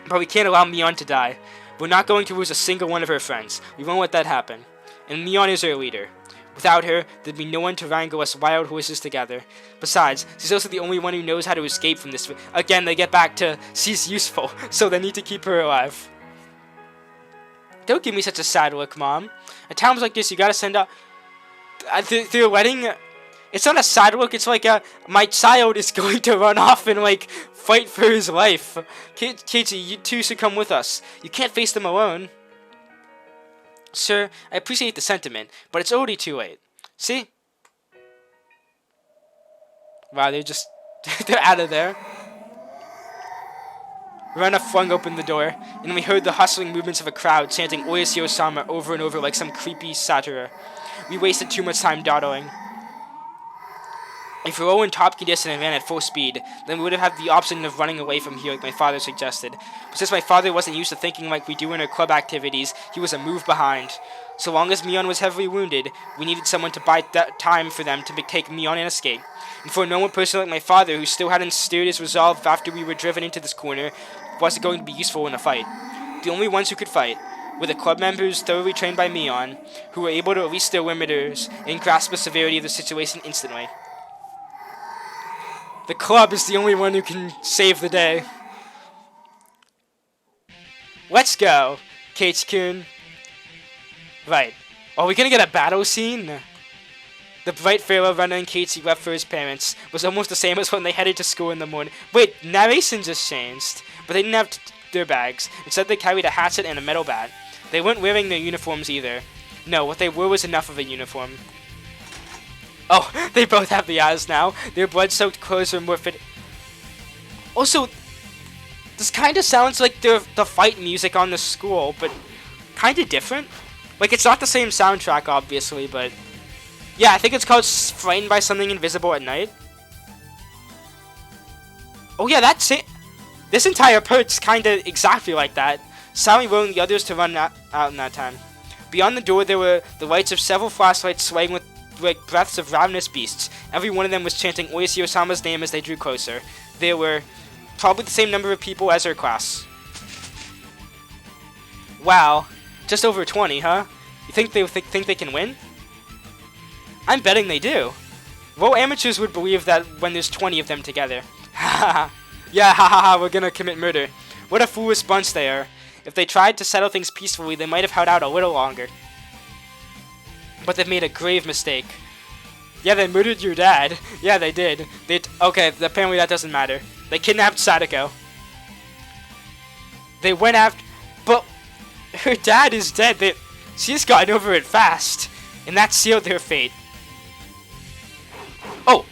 [SPEAKER 1] But we can't allow Mion to die. We're not going to lose a single one of her friends. We won't let that happen. And Mion is her leader. Without her, there'd be no one to wrangle us wild horses together. Besides, she's also the only one who knows how to escape from this. Again, they get back to she's useful, so they need to keep her alive. Don't give me such a sad look, Mom. At times like this, you gotta send out... They're letting... It's not a sad look, it's like my child is going to run off and, like, fight for his life. Keiichi, you two should come with us. You can't face them alone. Sir, I appreciate the sentiment, but it's already too late. See? Wow, they're just... they're out of there. Rena flung open the door, and we heard the hustling movements of a crowd chanting Oyashiro-sama over and over like some creepy satyr. We wasted too much time dawdling. If we were all in top condition and ran at full speed, then we would have had the option of running away from here like my father suggested. But since my father wasn't used to thinking like we do in our club activities, he was a move behind. So long as Mion was heavily wounded, we needed someone to buy that time for them to take Mion and escape. And for a normal person like my father, who still hadn't stirred his resolve after we were driven into this corner, wasn't going to be useful in a fight. The only ones who could fight were the club members thoroughly trained by Mion, who were able to release their limiters and grasp the severity of the situation instantly. The club is the only one who can save the day. Let's go, Keiichi-kun. Right. Are we gonna get a battle scene? The bright farewell Rena and Keiichi left for his parents was almost the same as when they headed to school in the morning. Wait, narration just changed. But they didn't have their bags. Instead, they carried a hatchet and a metal bat. They weren't wearing their uniforms either. No, what they wore was enough of a uniform. Oh, they both have the eyes now. Their blood-soaked clothes are more fit. Also, this kind of sounds like the fight music on the school, but kind of different. Like, it's not the same soundtrack, obviously, but... Yeah, I think it's called Frightened by Something Invisible at Night. Oh yeah, that's it. This entire part's kind of exactly like that. Sally willing the others to run out in that time. Beyond the door, there were the lights of several flashlights swaying with like breaths of ravenous beasts. Every one of them was chanting Oyashiro-sama's name as they drew closer. There were probably the same number of people as her class. Wow, just over 20, huh? You think they think they can win? I'm betting they do. Well, amateurs would believe that when there's 20 of them together. Yeah, ha, we're gonna commit murder. What a foolish bunch they are. If they tried to settle things peacefully, they might have held out a little longer. But they've made a grave mistake. Yeah, they murdered your dad. Yeah, they did. Okay, apparently that doesn't matter. They kidnapped Sadako. They went after... But her dad is dead. She's gotten over it fast. And that sealed her fate. Oh!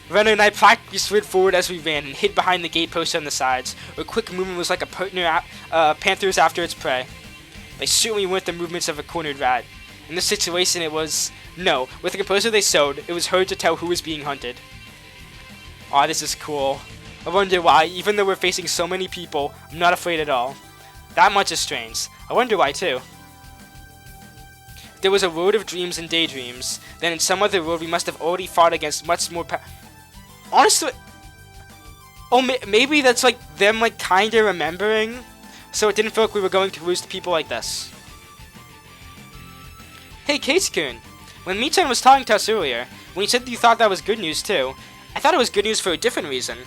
[SPEAKER 1] Rena and I practically slid forward as we ran and hid behind the gateposts on the sides. Our quick movement was like a panther's after its prey. They certainly weren't the movements of a cornered rat. In this situation, it was... No, with the composer they sewed, it was hard to tell who was being hunted. Aw, this is cool. I wonder why, even though we're facing so many people, I'm not afraid at all. That much is strange. I wonder why, too. There was a world of dreams and daydreams. Then in some other world, we must have already fought against much more honestly... Oh, maybe that's, like, them, like, kinda remembering? So it didn't feel like we were going to lose to people like this. Hey, Keiichi-kun. When Mii-chan was talking to us earlier, when you said that you thought that was good news too, I thought it was good news for a different reason.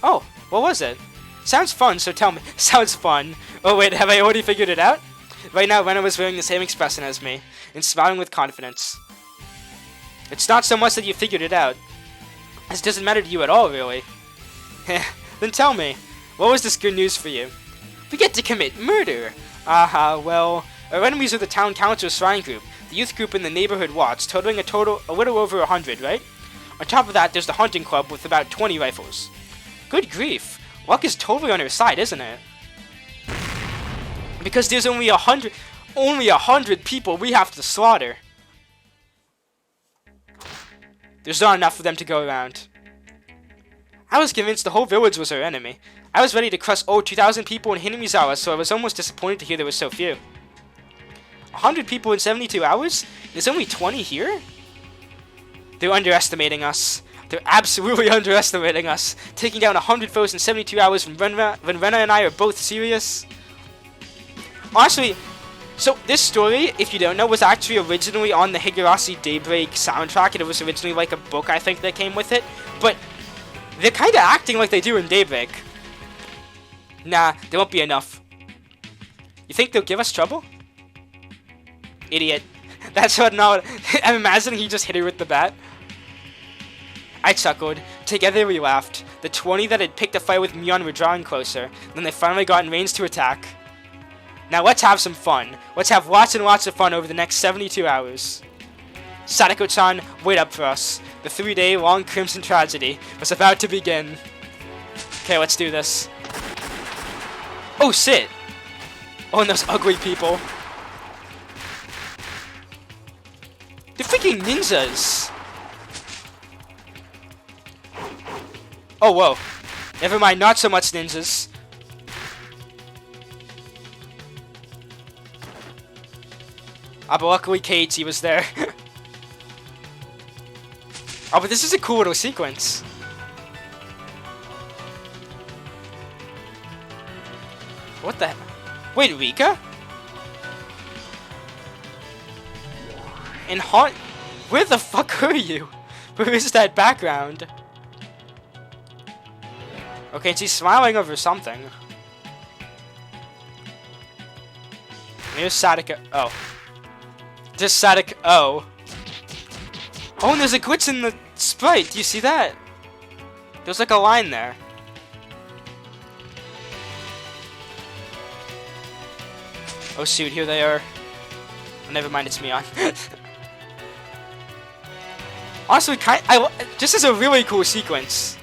[SPEAKER 1] Oh, what was it? Sounds fun, so tell me. Sounds fun. Oh wait, have I already figured it out? Right now, Rena was wearing the same expression as me, and smiling with confidence. It's not so much that you figured it out. This doesn't matter to you at all, really. Then tell me, what was this good news for you? We get to commit murder! Well... Our enemies are the town council's shrine group, the youth group in the neighborhood watch, totaling a little over 100, right? On top of that, there's the hunting club with about 20 rifles. Good grief, luck is totally on our side, isn't it? Because there's only 100 people we have to slaughter. There's not enough for them to go around. I was convinced the whole village was our enemy. I was ready to crush all 2,000 people in Hinamizawa, so I was almost disappointed to hear there were so few. 100 people in 72 hours? There's only 20 here? They're underestimating us. They're absolutely underestimating us. Taking down 100 foes in 72 hours when Rena and I are both serious. Honestly, so this story, if you don't know, was actually originally on the Higurashi Daybreak soundtrack, and it was originally like a book, I think, that came with it. But they're kind of acting like they do in Daybreak. Nah, there won't be enough. You think they'll give us trouble? Idiot. That's what not. I'm imagining he just hit her with the bat. I chuckled. Together we laughed. The 20 that had picked a fight with Mion were drawing closer. Then they finally got in range to attack. Now let's have some fun. Let's have lots and lots of fun over the next 72 hours. Sadako-chan, wait up for us. The 3-day long crimson tragedy was about to begin. Okay, let's do this. Oh shit! Oh, and those ugly people. They're freaking ninjas! Oh, whoa. Never mind, not so much ninjas. But luckily Keiichi was there. Oh, but this is a cool little sequence. What the... Wait, Rika? And where the fuck are you? Where is that background? Okay, she's smiling over something. Here's Sadako. Oh. Just Sadako. Oh. Oh, and there's a glitch in the sprite. Do you see that? There's like a line there. Oh shoot, here they are. Oh, never mind, it's Mion. Honestly, this is a really cool sequence.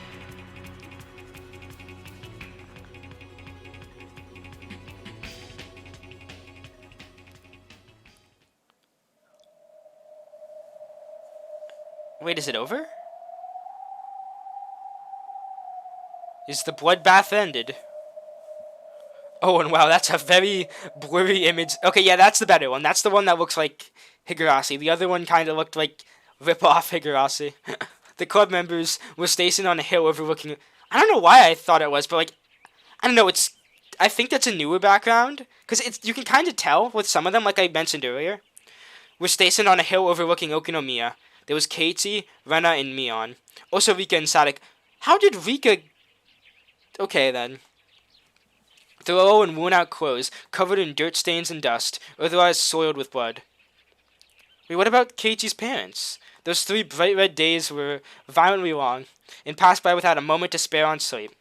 [SPEAKER 1] Wait, is it over? Is the bloodbath ended? Oh, and wow, that's a very blurry image. Okay, yeah, that's the better one. That's the one that looks like Higurashi. The other one kind of looked like rip-off Higurashi. The club members were stationed on a hill overlooking... I don't know why I thought it was, but like... I don't know, it's... I think that's a newer background, because you can kind of tell with some of them, like I mentioned earlier. We're stationed on a hill overlooking Okinomiya. There was Keiichi, Rena, and Mion. Also Rika and Sadek. How did Rika... Okay, then. They're low in worn-out clothes, covered in dirt stains and dust, otherwise soiled with blood. Wait, what about Keiichi's parents? Those 3 bright red days were violently long, and passed by without a moment to spare on sleep.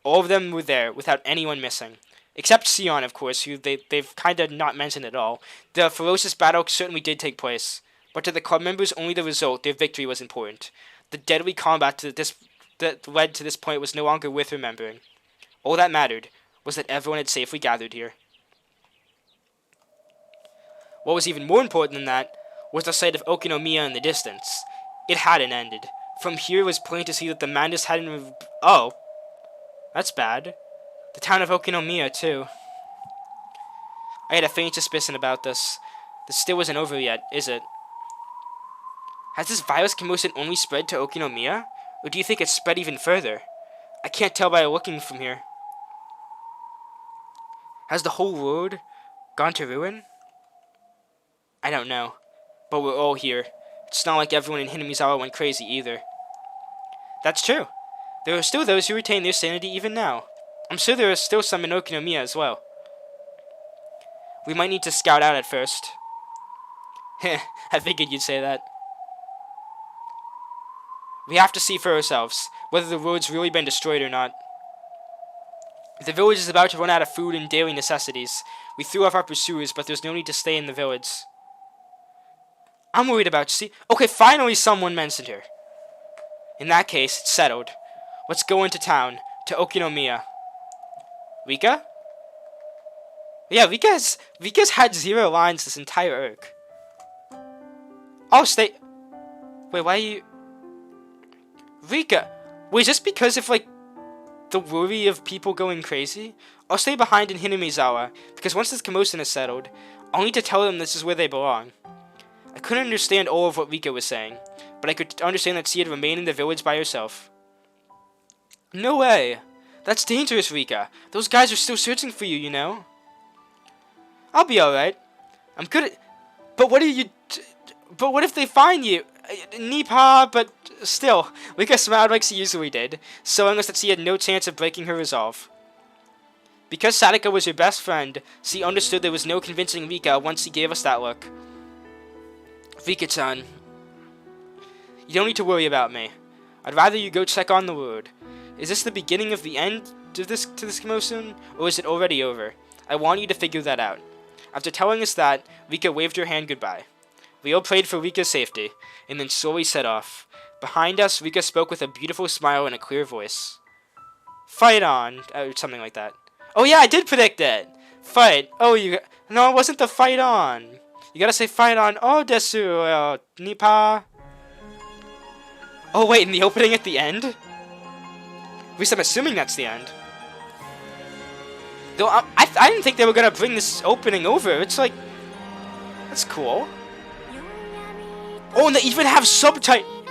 [SPEAKER 1] All of them were there, without anyone missing. Except Sion, of course, who they've kind of not mentioned at all. The ferocious battle certainly did take place, but to the club members, only the result, their victory, was important. The deadly combat that led to this point was no longer worth remembering. All that mattered was that everyone had safely gathered here. What was even more important than that was the sight of Okinomiya in the distance. It hadn't ended. From here it was plain to see that the madness hadn't... Oh. That's bad. The town of Okinomiya, too. I had a faint suspicion about this. This still isn't over yet, is it? Has this virus commotion only spread to Okinomiya? Or do you think it's spread even further? I can't tell by looking from here. Has the whole world gone to ruin? I don't know. But we're all here. It's not like everyone in Hinamizawa went crazy either. That's true. There are still those who retain their sanity even now. I'm sure there are still some in Okinomiya as well. We might need to scout out at first. Heh, I figured you'd say that. We have to see for ourselves, whether the road's really been destroyed or not. The village is about to run out of food and daily necessities. We threw off our pursuers, but there's no need to stay in the village. I'm worried about Okay, finally someone mentioned her. In that case, it's settled. Let's go into town, to Okinomiya. Rika? Yeah, Rika's had 0 lines this entire arc. Oh, stay... Wait, why are you... Rika! Wait, just because of, like, the worry of people going crazy? I'll stay behind in Hinamizawa, because once this commotion is settled, I'll need to tell them this is where they belong. I couldn't understand all of what Rika was saying, but I could understand that she had remained in the village by herself. No way! That's dangerous, Rika. Those guys are still searching for you, you know? I'll be alright. I'm good at... But what if they find you? Nipa, but still. Rika smiled like she usually did, showing us that she had no chance of breaking her resolve. Because Sadako was her best friend, she understood there was no convincing Rika once she gave us that look. Rika-chan, you don't need to worry about me. I'd rather you go check on the road. Is this the beginning of the end to this commotion, or is it already over? I want you to figure that out. After telling us that, Rika waved her hand goodbye. We all prayed for Rika's safety, and then slowly set off. Behind us, Rika spoke with a beautiful smile and a clear voice. Fight on, or something like that. Oh yeah, I did predict it! Fight. Oh, no, it wasn't the fight on. You gotta say fight on. Oh, desu, nipa. Oh wait, in the opening at the end? At least I'm assuming that's the end. Though I didn't think they were gonna bring this opening over. It's like... That's cool. Oh, and they even have subtitles.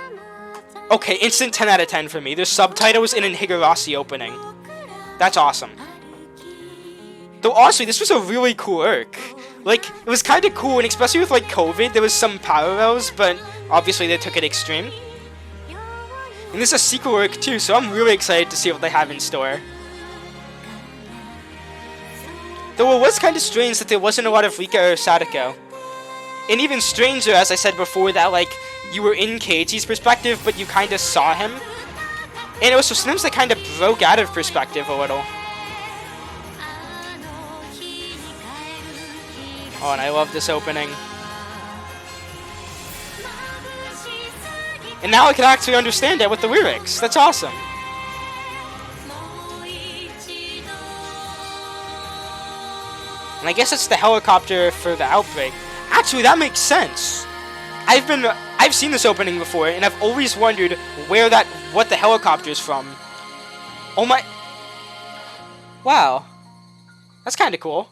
[SPEAKER 1] Okay, instant 10 out of 10 for me. There's subtitles in an Higurashi opening. That's awesome. Though honestly, this was a really cool arc. Like, it was kind of cool, and especially with like COVID, there was some parallels, but obviously they took it extreme. And this is a sequel arc too, so I'm really excited to see what they have in store. Though it was kind of strange that there wasn't a lot of Rika or Sadako. And even stranger, as I said before, that like, you were in Keiichi's perspective, but you kind of saw him. And it was sometimes that kind of broke out of perspective a little. Oh, and I love this opening. And now I can actually understand it with the lyrics. That's awesome. And I guess it's the helicopter for the Outbreak. Actually, that makes sense. I've seen this opening before, and I've always wondered what the helicopter is from. Oh my... Wow. That's kind of cool.